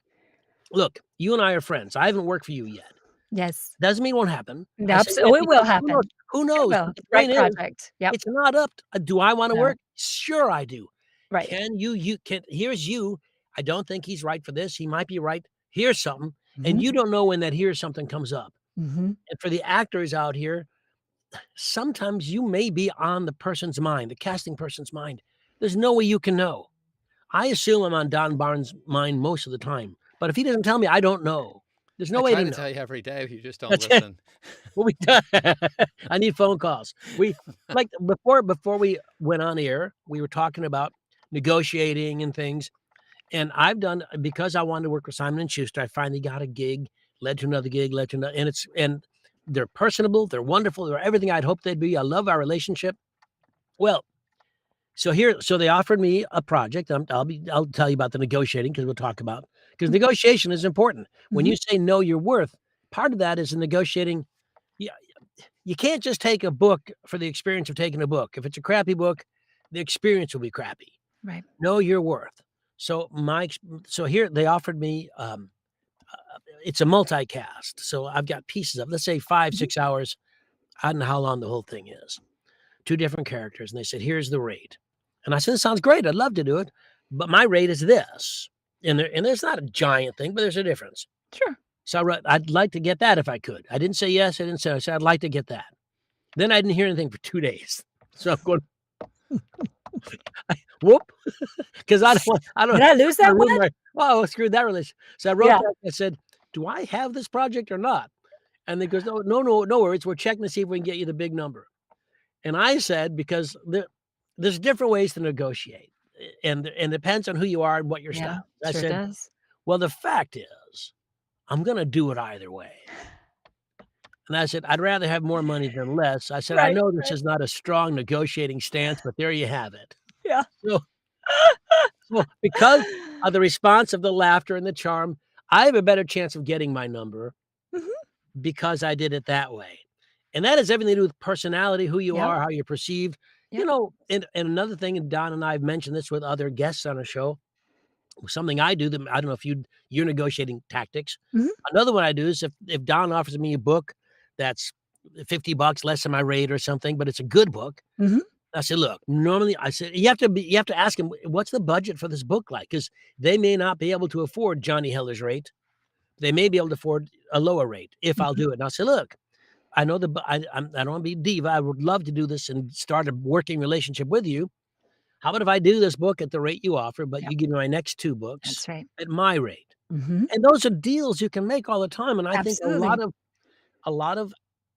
Look, you and I are friends, I haven't worked for you yet. Yes. Doesn't mean it won't happen. I say Oh, that it will because who knows? happen. Who It knows? will. But the Right point is, project. Yep. it's not up to do I wanna No. work? Sure I do. Right. Can you can here's you, I don't think he's right for this, he might be right. Here's something, and Mhm. you don't know when that here's something comes up. Mhm. And for the actors out here, sometimes you may be on the person's mind, the casting person's mind. There's no way you can know. I assume I'm on Don Baarns' mind most of the time, but if he doesn't tell me, I don't know. There's no I way try to to know. tell you every day, you just don't That's it. listen. What we I need phone calls. We like, before we went on air, we were talking about negotiating and things, and I've done because I wanted to work with Simon& and Schuster, I finally got a gig, led to another gig, led to another, and they're personable, they're wonderful, they're everything I'd hoped they'd be. I love our relationship. Well, so they offered me a project. I'll tell you about the negotiating because we'll talk about because negotiation is important. When Mhm. you say know your worth, part of that is in negotiating. Yeah, you can't just take a book for the experience of taking a book. If it's a crappy book, the experience will be crappy. Right. Know your worth. So so here they offered me. It's a multicast, so I've got pieces of, let's say, five, Mhm. 6 hours. I don't know how long the whole thing is. Two different characters, and they said, "Here's the rate." And I said, "This sounds great. I'd love to do it, but my rate is this." And there's not a giant thing, but there's a difference. Sure. So I wrote, "I'd like to get that if I could." I didn't say yes. I didn't say. I said, "I'd like to get that." Then I didn't hear anything for 2 days. So I'm going, "Whoop," because I Did don't I lose I that ruined one? my oh, screw that relationship. So I wrote Yeah. back. I said, "Do I have this project or not?" And they goes, "No, no, no, no worries. We're checking to see if we can get you the big number." And I said, because there's different ways to negotiate, and depends on who you are and what your Yeah. style is. I Sure said, does. "Well, the fact is, I'm gonna do it either way." And I said, "I'd rather have more money than less." I said, "I Right. know this Right. is not a strong negotiating stance, but there you have it." Yeah. So because of the response of the laughter and the charm, I have a better chance of getting my number Mhm. because I did it that way. And that has everything to do with personality, who you Yep. are, how you're perceived. You Yep. know, and another thing, and Don and I have mentioned this with other guests on a show, something I do that I don't know if you're negotiating tactics. Mhm. Another one I do is if Don offers me a book that's $50 less than my rate or something, but it's a good book. Mhm. I said, look, normally I said you have to ask him what's the budget for this book like? Because they may not be able to afford Johnny Heller's rate. They may be able to afford a lower rate if I'll Mhm. do it. And I'll say, look, I know I don't wanna be a diva. I would love to do this and start a working relationship with you. How about if I do this book at the rate you offer, but Yep. you give me my next 2 books That's right. at my rate? Mhm. And those are deals you can make all the time, and I think Absolutely. a lot of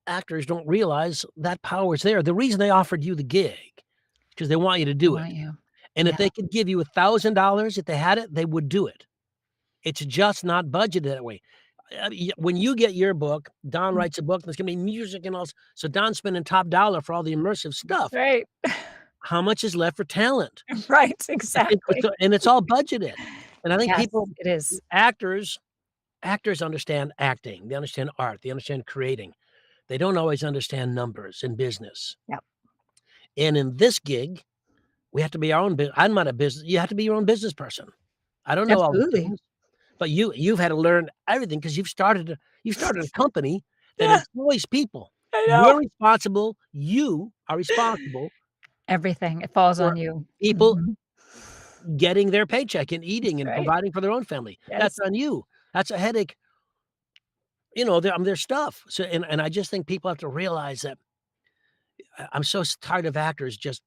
actors don't realize that power is there. The reason they offered you the gig, because they want you to I do it. want you. And if Yeah. they could give you $1,000 if they had it, they would do it. It's just not budgeted that way. When you get your book, Don Mm. writes a book, there's gonna be music and all, so Don's spending top dollar for all the immersive stuff. Right. How much is left for talent? Right. Exactly. And it's all budgeted. And I think Yes, people it is. actors actors understand acting, they understand art, they understand creating. They don't always understand numbers in business. Yep. And in this gig, we have to be our own I'm not a business you have to be your own business person. I don't know all the Absolutely. things. But you've had to learn everything because you started a company that Yeah. employs people. I know. You are responsible Everything. It falls for on you. people Mhm. getting their paycheck and eating That's and right. providing for their own family. That's Yes. on you. That's a headache, their stuff. So and I just think people have to realize that I'm so tired of actors just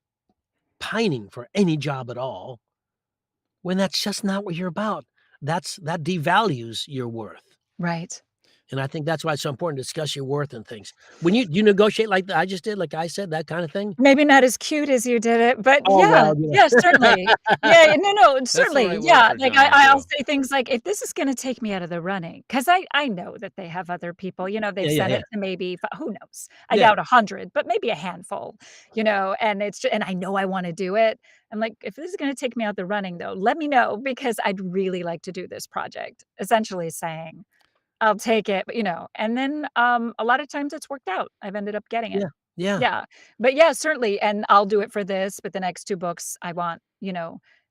pining for any job at all when that's just not what you're about. That devalues your worth. Right. And I think that's why it's so important to discuss your worth and things. When do you negotiate like I just did, like I said, that kind of thing? Maybe not as cute as you did it, but Oh, yeah, well, yeah, certainly. Yeah, no, no, That's the certainly, right word yeah, for like, Johnny I'll too. say things like, "If this is gonna take me out of the running, because I know that they have other people, they've Yeah, yeah, said yeah. it to maybe who knows? I Yeah. doubt 100, but maybe a handful, and and I know I wanna do it. I'm like, "If this is gonna take me out the running, though, let me know because I'd really like to do this project," essentially saying, I'll take it, but, and then, a lot of times it's worked out. I've ended up getting it. Yeah. Yeah. Yeah, but yeah, certainly, and I'll do it for this, but the next 2 books I want,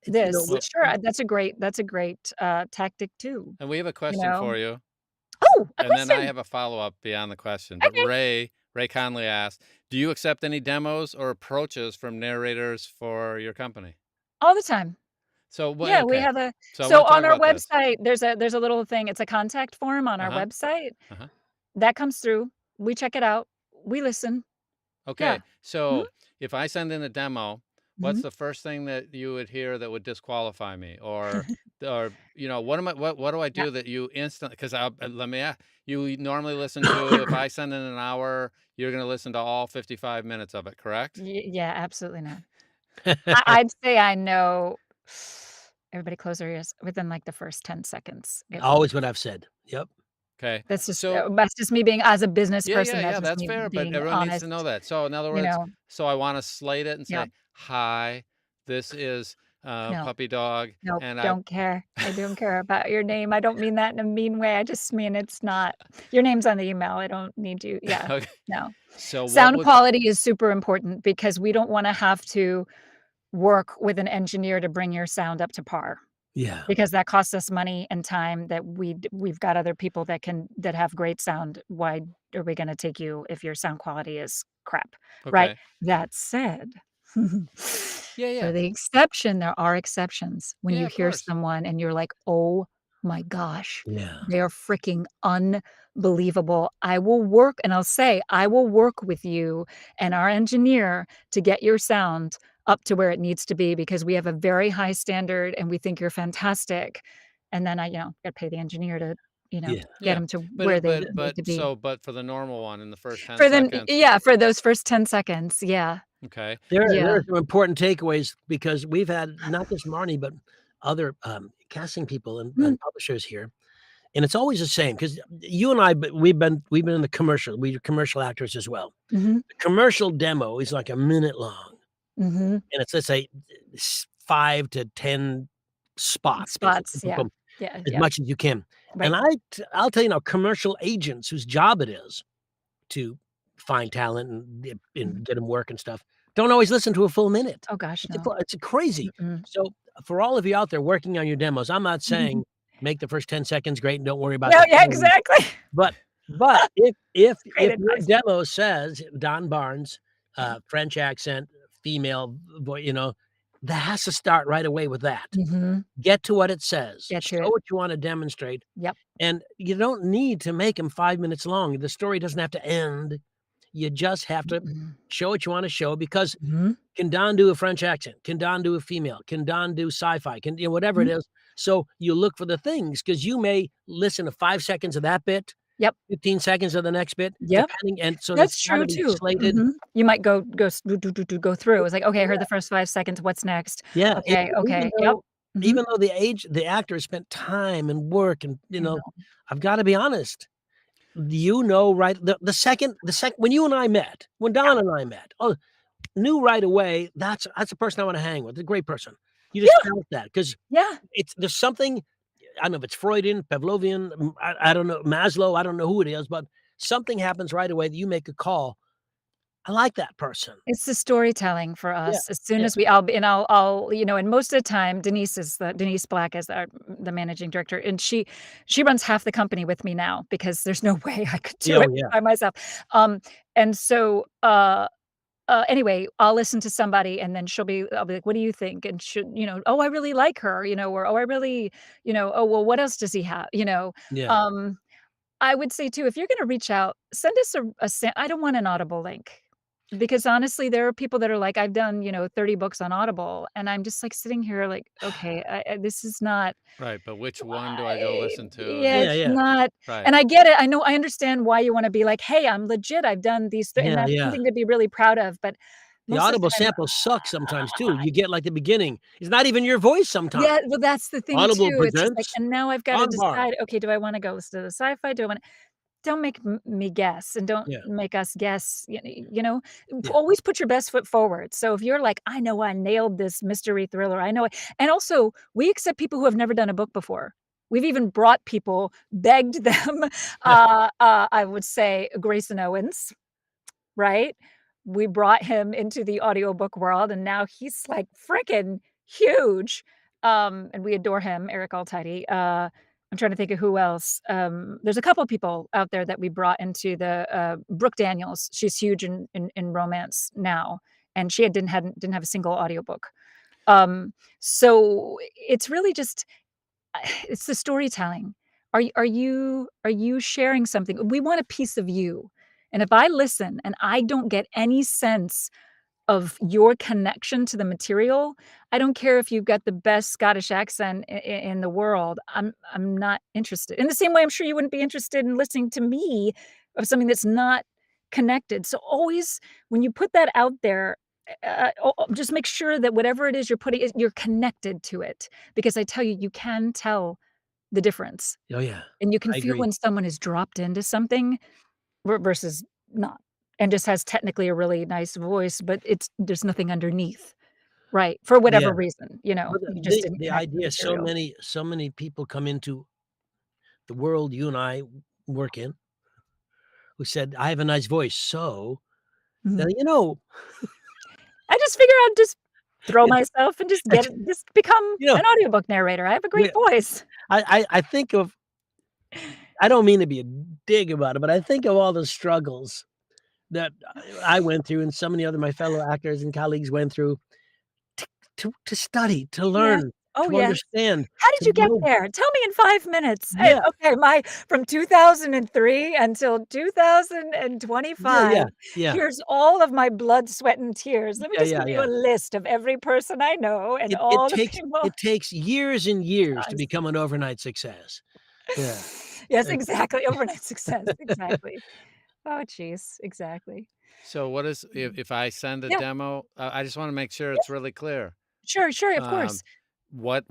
It's, this. Well, Sure, that's a great, tactic too, and we have a you question know? for you, Oh, a and then I question! have a follow-up beyond the question. But Okay, Ray Conley asked, "Do you accept any demos or approaches from narrators for your company?" all the time. So what? Yeah, we Okay, have a so I so want to talk on our about this. website, there's a little thing, it's a contact form on Uh our huh. website. Uh huh. That comes through, we check it out, we listen. Yeah. Okay, Mhm, so if I send in a demo, what's mhm. the first thing that you would hear that would disqualify me? Or what am I? What do I Yeah. do that you instantly? Because let me ask. You normally listen to if I send in an hour, you're going to listen to all 55 minutes of it, correct? Yeah, absolutely not. I'd say I know everybody close their ears within, like, the first 10 seconds, it always what I've said. Yep. Okay, that's so that's just me being as a business yeah, yeah, person, yeah, that's just that's me fair, but being everyone needs to know honest, that. So in other you words, know? so I want to slate it and Yeah. say, "Hi, this is No. puppy dog," Nope, and I don't care. I don't care about your name. I don't mean that in a mean way. I just mean it's not your name's on the email. I don't need you. Yeah, okay. no. So what Sound would quality is super important because we don't wanna have to work with an engineer to bring your sound up to par Yeah. because that costs us money and time that we've got other people that have great sound. Why are we gonna take you if your sound quality is crap, right? okay? That said, Yeah, for yeah. the exception, there are exceptions when Yeah, you of hear course. someone and you're like, "Oh my gosh, Yeah. they are freaking unbelievable." I will work and I'll say, "I will work with you and our engineer to get your sound up to where it needs to be because we have a very high standard and we think you're fantastic." And then gotta pay the engineer to, get Yeah. them to where they need to be. But for the normal one in the first 10 For them seconds, yeah, for those first 10 seconds, yeah. okay. There Yeah. are some important takeaways because we've had not just Marnie, but other, casting people Mm, and publishers here, and it's always the same because you and I, but we've been in the commercial. We're commercial actors as well. mhm, The commercial demo is like a minute long, mhm. and it's, let's say, 5 to 10 spots, basically, Spots, yeah. Yeah, as yeah, much as you can, and right. I'll tell you now, commercial agents whose job it is to find talent Mhm. and get them work and stuff, don't always listen to a full minute. Oh gosh, It's a no. cra it's crazy. Mm-mm. So, for all of you out there working on your demos, I'm not saying make the first 10 seconds great and don't worry about Yeah, the yeah, quality, exactly. but if Great if your advice. demo says Don Barnes, Yeah. French accent, female that has to start right away with that. Mhm. Get to what it says. Get to Show it. what you wanna demonstrate, Yep. and you don't need to make them 5 minutes long. The story doesn't have to end. You just have to Mm-mm. show what you wanna show because Mhm. can Don do a French accent? Can Don do a female? Can Don do sci-fi? Can whatever it Mhm. is. So, you look for the things because you may listen to 5 seconds of that bit, Yep. 15 seconds of the next bit, Yep. depending, and so it's That's gotta true be too. slated. Mhm. You might go s go through. It's like, "Okay, I heard the first 5 seconds. What's next? Yeah, Okay, even okay. Yep." though Mhm. the actor spent time and work and, I know. I've gotta be honest, right the second when you and I met, when Yeah. Don and I met, oh, knew right away that's a person I wanna hang with, a great person. You just Yeah, felt that because yeah. there's something, I don't know if it's Freudian, Pavlovian, I don't know, Maslow, I don't know who it is, but something happens right away that you make a call. I like that person. It's the storytelling for Yeah, us. As soon yeah. as I'll be and I'll and most of the time, Denise Black is the managing director, and she runs half the company with me now because there's no way I could Yeah, do oh, it yeah. by myself. And so, anyway, I'll listen to somebody and then I'll be like, "What do you think?" And "Oh, I really like her," or, "Oh, I really," "Oh, well, what else does he have?" Yeah. Um, I would say too, if you're gonna reach out, send us I don't want an Audible link. Because honestly, there are people that are like, "I've done, 30 books on Audible," and I'm just, like, sitting here like, "Okay, this is not Right, but which one do I go listen to? yeah, Yeah, it's yeah. not." Right. And I get it, I understand why you wanna be like, "Hey, I'm legit, I've done these," and Yeah, that's yeah. something to be really proud of, but The most of Audible the time samples suck sometimes too. You get, like, the beginning. It's not even your voice sometimes. yeah, well, that's the thing Audible too, it's just like presents and now I've gotta Don Barnes. decide, "Okay, do I wanna go listen to the sci-fi? Do I wanna" don't make me guess and don't Yeah, make us guess, yeah. always put your best foot forward. So if you're like, "I know I nailed this mystery thriller, I know it," and also, we accept people who have never done a book before. We've even brought people, begged them, I would say Grayson Owens, right? We brought him into the audiobook world, and now he's, like, freaking huge, and we adore him, Eric Altidy. I'm trying to think of who else. There's a couple people out there that we brought into the Brooke Daniels, she's huge in romance now, and she didn't have a single audiobook. So it's really just it's the storytelling. Are you sharing something? We want a piece of you, and if I listen and I don't get any sense of your connection to the material, I don't care if you've got the best Scottish accent in the world, I'm not interested. In the same way, I'm sure you wouldn't be interested in listening to me of something that's not connected. So always when you put that out there, just make sure that whatever it is you're putting, you're connected to it, because I tell you, you can tell the difference, Oh, yeah. and you can I feel agree. when someone is dropped into something versus not, and just has technically a really nice voice, but there's nothing underneath, right? For Yeah. whatever reason, Well, you just didn't the connect with the idea material. so many people come into the world you and I work in who said, "I have a nice voice, so" now, Mhm. you know I just figure I'd just throw you myself and know just become you know, an audiobook narrator. I have a great we voice. I think of I don't mean to be a dig about it, but I think of all the struggles that I went through and so many other my fellow actors and colleagues went through to study, to Yes. learn, Oh, to yes. understand, How did to you get know. there? Tell me in 5 minutes. Yeah. Okay, my from 2003 until Yeah, 2025, yeah, yeah. here's all of my blood, sweat, and tears. Let me Yeah, just give yeah, you a yeah. list of every person I know and It all the people. it takes years and years to Does. become an overnight success. Yeah. Yes, It's exactly, overnight success, exactly. Oh, jeez, exactly. So what is Mm. if I send a Yeah, demo, I just wanna make sure yeah, it's really clear. sure, sure, of Um, course. what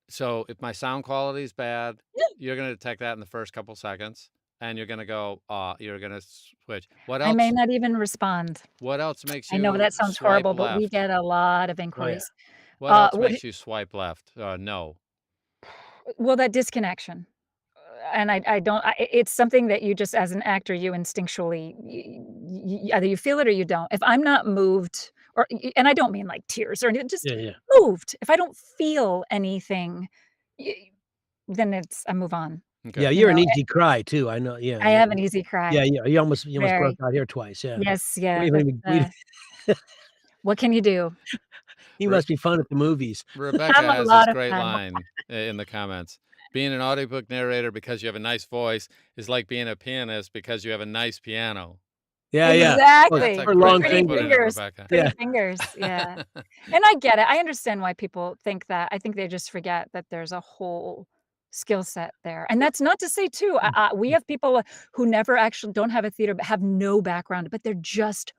so if my sound quality is bad, Yeah, you're gonna detect that in the first couple seconds, and you're gonna go, you're gonna switch. I may not even respond. What else makes I know you that sounds swipe horrible, but we left? get a lot of oh, yeah. inquiries. What else What makes you swipe left? No. well, that disconnection. And I don't it's something that you just as an actor, you instinctually either you feel it or you don't. If I'm not moved and I don't mean like tears or anything, just Yeah, yeah. moved. If I don't feel anything, y then I move on, Okay. Yeah, you you're an know? easy cry too, I know, yeah, I have an easy yeah, cry, yeah, you almost broke very. out here twice, yeah. Yes, yeah, We that's, we what can you do? you Re must be fun at the movies. Rebecca I'm a has this lot of great fun. line in the comments. Being an audiobook narrator because you have a nice voice is like being a pianist because you have a nice piano. Yeah, yeah. Or That's a Exactly. or great long way to Pretty put fingers. it, fingers, Rebecca. pretty Yeah. fingers, yeah. And I get it, I understand why people think that, I think they just forget that there's a whole skill set there, and that's not to say too, we have people who never actually don't have a theater, but have no background, but they're just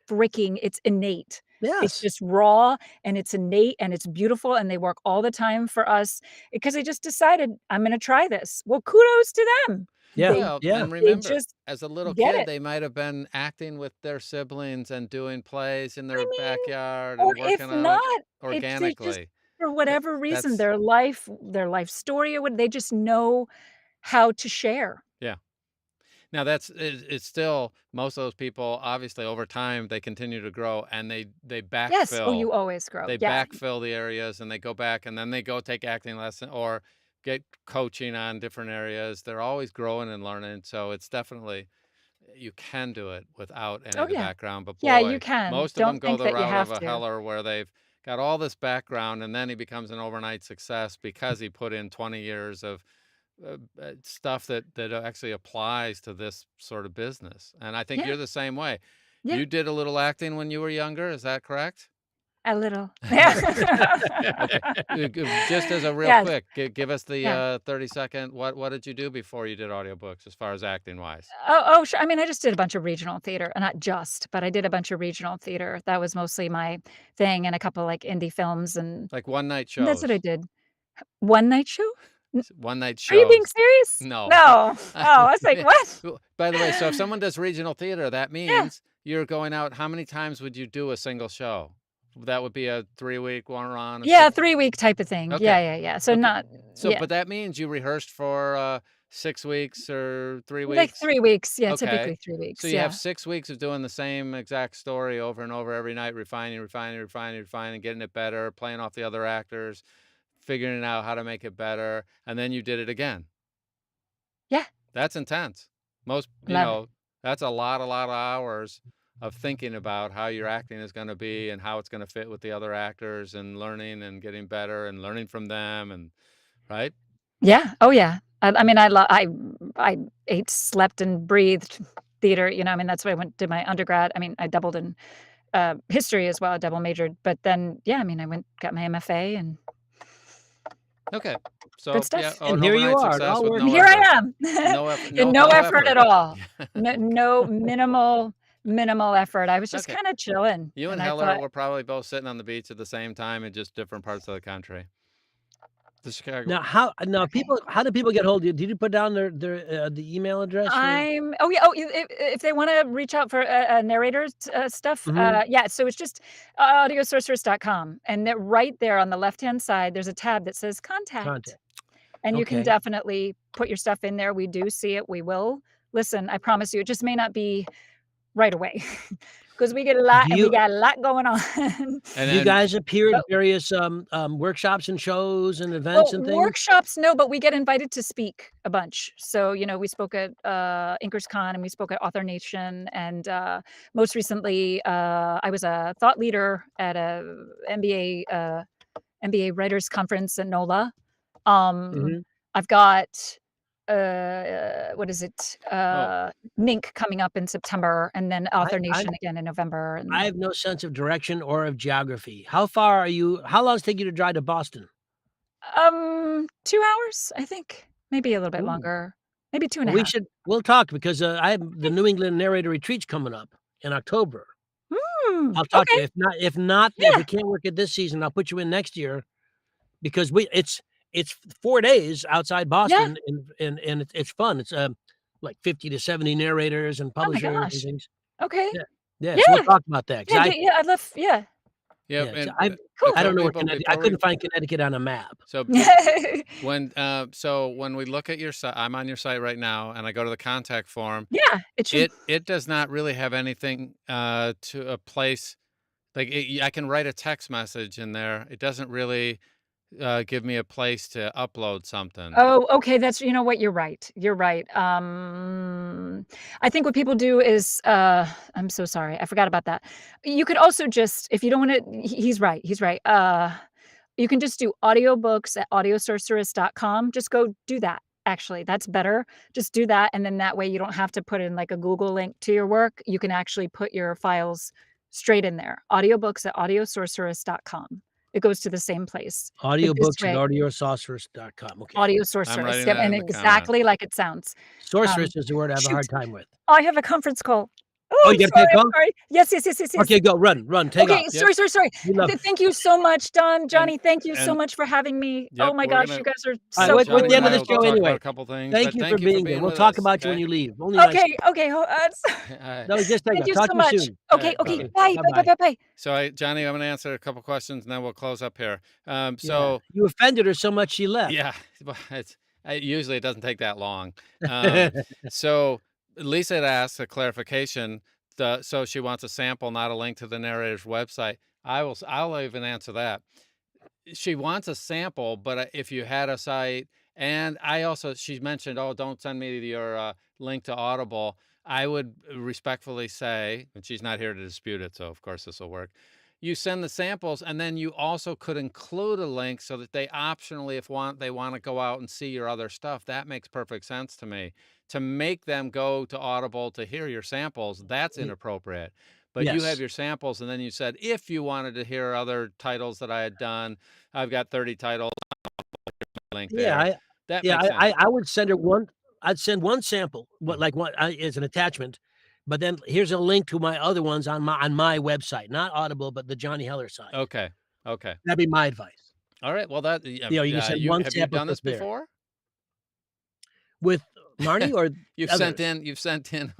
freaking it's innate. It's Yes. just raw, and it's innate, and it's beautiful, and they work all the time for us because they just decided, "I'm gonna try this." Well, kudos to them. Yeah, They Well, yeah. and they remember, just as a little get kid, it. they might have been acting with their siblings and doing plays in their I mean, backyard or and if working on it not, it's they just organically. for Th- whatever reason, That's their life story or what they just know how to share. yeah. Now it's still most of those people obviously over time they continue to grow and they Yes. Oh, backfill you always grow. they Yeah. backfill the areas and they go back and then they go take acting lesson or get coaching on different areas. They're always growing and learning. So it's definitely you can do it without any Oh, of the yeah. background. But Yeah, you boy, can. most of them Don't go think the that you route of have a to. Heller where they've got all this background and then he becomes an overnight success because he put in 20 years of stuff that actually applies to this sort of business. And I think Yeah, you're the same way. yeah, You did a little acting when you were younger. Is that correct? a little. Yeah. Okay. Just as a real Yes, quick, give us the yeah. 30-second. What did you do before you did audiobooks as far as acting wise? Sure. I mean, I just did a bunch of regional theater, not just, but I did a bunch of regional theater. That was mostly my thing and a couple, like, indie films, and Like one night that's what I shows. did. One night show? One night Are you being shows. serious? No. No. Oh, I was like, "What?" By the way, so if someone does regional theater, that Yeah. means you're going out. How many times would you do a single show? That would be a 3-week one on a Yeah, six. 3-week type of thing. Yeah, Okay. yeah, yeah. So Okay. not So, Yeah. but that means you rehearsed for 6 weeks or 3 Like weeks? 3 weeks. Yeah, Okay. typically 3 So weeks. you have Yeah. 6 weeks of doing the same exact story over and over every night, refining, refining, refining, refining, getting it better, playing off the other actors, figuring out how to make it better, and then you did it again. Yeah. That's intense. Most, Love it. that's a lot of hours of thinking about how your acting is going to be and how it's going to fit with the other actors and learning and getting better and learning from them and right? Yeah. Oh, yeah. I mean, I ate, slept, and breathed theater, I mean, that's what I did my undergrad. I mean, I doubled in, history as well, I double majored, but then, yeah, I mean, I got my MFA and Okay. good So, yeah, stuff. oh, And an here you overnight are. It success all with worked And no here I out. effort. am. No effort, Yeah, no no no effort at effort. all. Yeah. No minimal effort. I was just Okay. kinda chilling, You and and I Heller thought, were probably both sitting on the beach at the same time in just different parts of the country. The Chicago. Now "Okay." how do people get hold of you? Did you put down their the email address for Oh, yeah, oh, if they wanna reach out for, narrators, stuff, Mhm. yeah, so it's just audiosorceress.com, and then right there on the left-hand side, there's a tab that says "Contact," Contact? and you can Okay. definitely put your stuff in there. We do see it, we will listen, I promise you, it just may not be right away because we get a lot Do and we you got a lot going on. And do you then guys appear at But various, workshops and shows and events well, and things? workshops, no, but we get invited to speak a bunch. So, we spoke at, InkersCon, and we spoke at Author Nation, and, most recently, I was a thought leader at a MBA writers conference in NOLA. Um, Mhm. I've got, what is it? oh, NINC coming up in September, and then I Author I Nation again in November, I and, have no sense of direction or of geography. How long does it take you to drive to Boston? 2 hours, I think, maybe a little bit Ooh. longer, maybe 2 and a Well, half. we'll talk because, I have the New England Narrator Retreat's coming up in October. I'll talk to Okay, you. If yeah, we can't work it this season, I'll put you in next year because it's 4 days outside yeah. Boston and it's fun. It's, like 50 to 70 narrators and Oh my publishers and gosh. things. Okay. Yeah. Yeah, so we'll Yeah. talk about that Yeah, because yeah, I'd love, yeah. yeah, yeah, 'cause and Cool. I before don't know where people, Connecticut I before we, couldn't find Connecticut on a map. so when we look at your site, I'm on your site right now, and I go to the contact form. Yeah, it should. It does not really have anything to a place like I can write a text message in there. It doesn't really give me a place to upload something. Oh, okay, that's, what, you're right. I think what people do is, I'm so sorry, I forgot about that. You could also just, if you don't wanna, he's right, you can just do audiobooks at audiosorceress.com, just go do that, actually, that's better. Just do that, and then that way you don't have to put in, like, a Google link to your work, you can actually put your files straight in there, audiobooks at audiosorceress.com. It goes to the same place, but this Audiobooks at way audiosorceress.com. Okay. Audio I'm Sorceress, writing yep, that and in the comments. exactly like it sounds. Um, Sorceress is the word I have a shoot, hard time with. I have a conference call. Oh, Oh, you I'm gotta take sorry, a I'm call? sorry. Yes, yes, yes, yes, yes. Okay, go, run, take Okay, off. Yep, sorry. We love Thank you so much, Don, and Johnny, thank you so and much for having me. Oh yep, my we're gosh, gonna you guys are Alright, so we're cool at Johnny the and end and of I the will show wonderful. talk about anyway. a couple things, Thank but you for thank you for being here. being We'll with talk us. about you when Okay. you leave. Only nice. Okay, All No, just take thank off. you Talk so to you much. soon. Okay, right. Bye okay, bye. Okay, bye, bye, bye, bye-bye. bye, bye. So, Johnny, I'm going to answer a couple questions, and then we'll close up here. Yeah. So, You offended her so much she left. yeah, well, usually it doesn't take that long. Um, so, Lisa had asked a clarification. So she wants a sample, not a link to the narrator's website. I'll even answer that. She wants a sample, but if you had a site, and she mentioned, oh, don't send me your link to Audible. I would respectfully say, and she's not here to dispute it, so of course this will work. You send the samples, and then you also could include a link so that they optionally, if they want to go out and see your other stuff. That makes perfect sense to me. To make them go to Audible to hear your samples, that's inappropriate. But you have Yes. your samples, and then you said if you wanted to hear other titles that I had done, I've got 30 titles, link Yeah, there. I That yeah, makes sense. I would send her one I'd send one sample, what as an attachment, but then here's a link to my other ones on my website, not Audible, but the Johnny Heller site. Okay. Okay. That'd be my advice. All right. Well, You can send you one have you sample done that's this there. before? With Marnye or others? You've sent in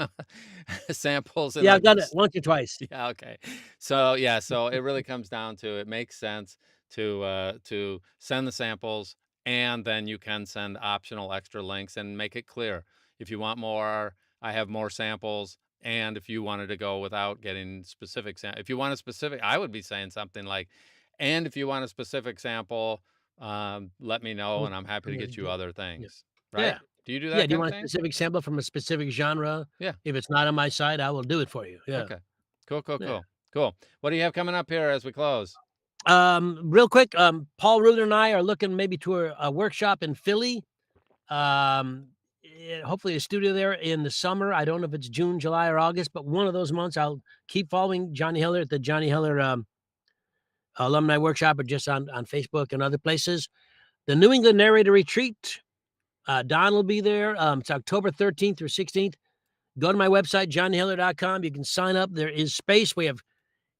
samples and Yeah, I've like done it once or twice. yeah, okay. So yeah, so it really comes down to it makes sense to send the samples And then you can send optional extra links and make it clear. If you want more, I have more samples. And if you wanted to go without getting specific, if you want a specific, I would be saying something like, and if you want a specific sample, let me know, Oh, and I'm happy to get you other yeah. things. Right? Yeah. Do you do Yeah, that do you kind of want a thing? specific sample from a specific genre? Yeah. If it's not on my site, I will do it for you. Yeah. Okay. Cool, cool, Yeah. cool. Cool. What do you have coming up here as we close? Real quick, Paul Ruther and I are looking maybe to a workshop in Philly. Hopefully a studio there in the summer. I don't know if it's June, July, or August, but one of those months I'll keep following Johnny Heller at the Johnny Heller Alumni Workshop, or just on Facebook and other places. The New England Narrator Retreat. Don will be there. It's October 13th through 16th. Go to my website, johnnyheller.com. You can sign up. There is space. We have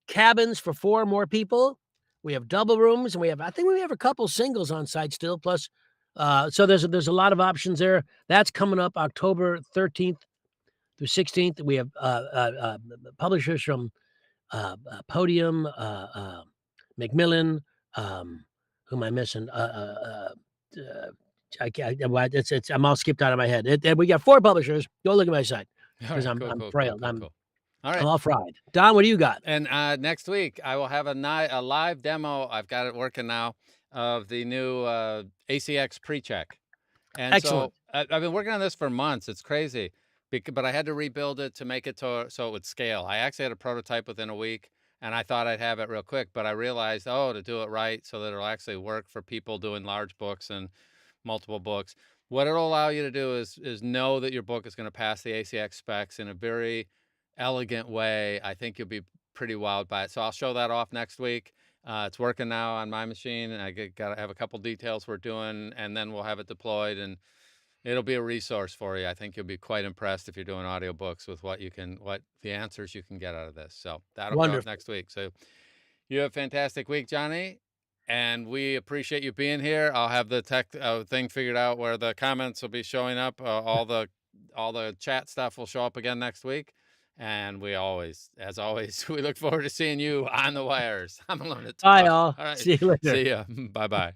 cabins for 4 more people. We have double rooms, and I think we have a couple singles on site still. Plus, so there's a lot of options there. That's coming up October 13th through 16th. We have publishers from Podium, Macmillan. Who am I missing? I can't. I'm all skipped out of my head. We got 4 publishers. Go look at my site All because right. I'm Cool, cool, cool, frail. cool, cool. All I'm right. all fried. Don, what do you got? And next week, I will have a live demo. I've got it working now of the new ACX pre-check. And Excellent. so I've been working on this for months. It's crazy, but I had to rebuild it to make it so it would scale. I actually had a prototype within a week, and I thought I'd have it real quick, but I realized, to do it right so that it'll actually work for people doing large books and multiple books. What it'll allow you to do is know that your book is going to pass the ACX specs in a very elegant way. I think you'll be pretty wowed by it. So I'll show that off next week. It's working now on my machine, and I got to have a couple details we're doing, and then we'll have it deployed, and it'll be a resource for you. I think you'll be quite impressed if you're doing audiobooks with what the answers you can get out of this. So that'll be off Wonderful. next week. So you have a fantastic week, Johnny, and we appreciate you being here. I'll have the tech thing figured out where the comments will be showing up. All the chat stuff will show up again next week. And as always, we look forward to seeing you on the wires. I'm alone to Bye, talk. all. All right. See you later. See ya. Bye-bye.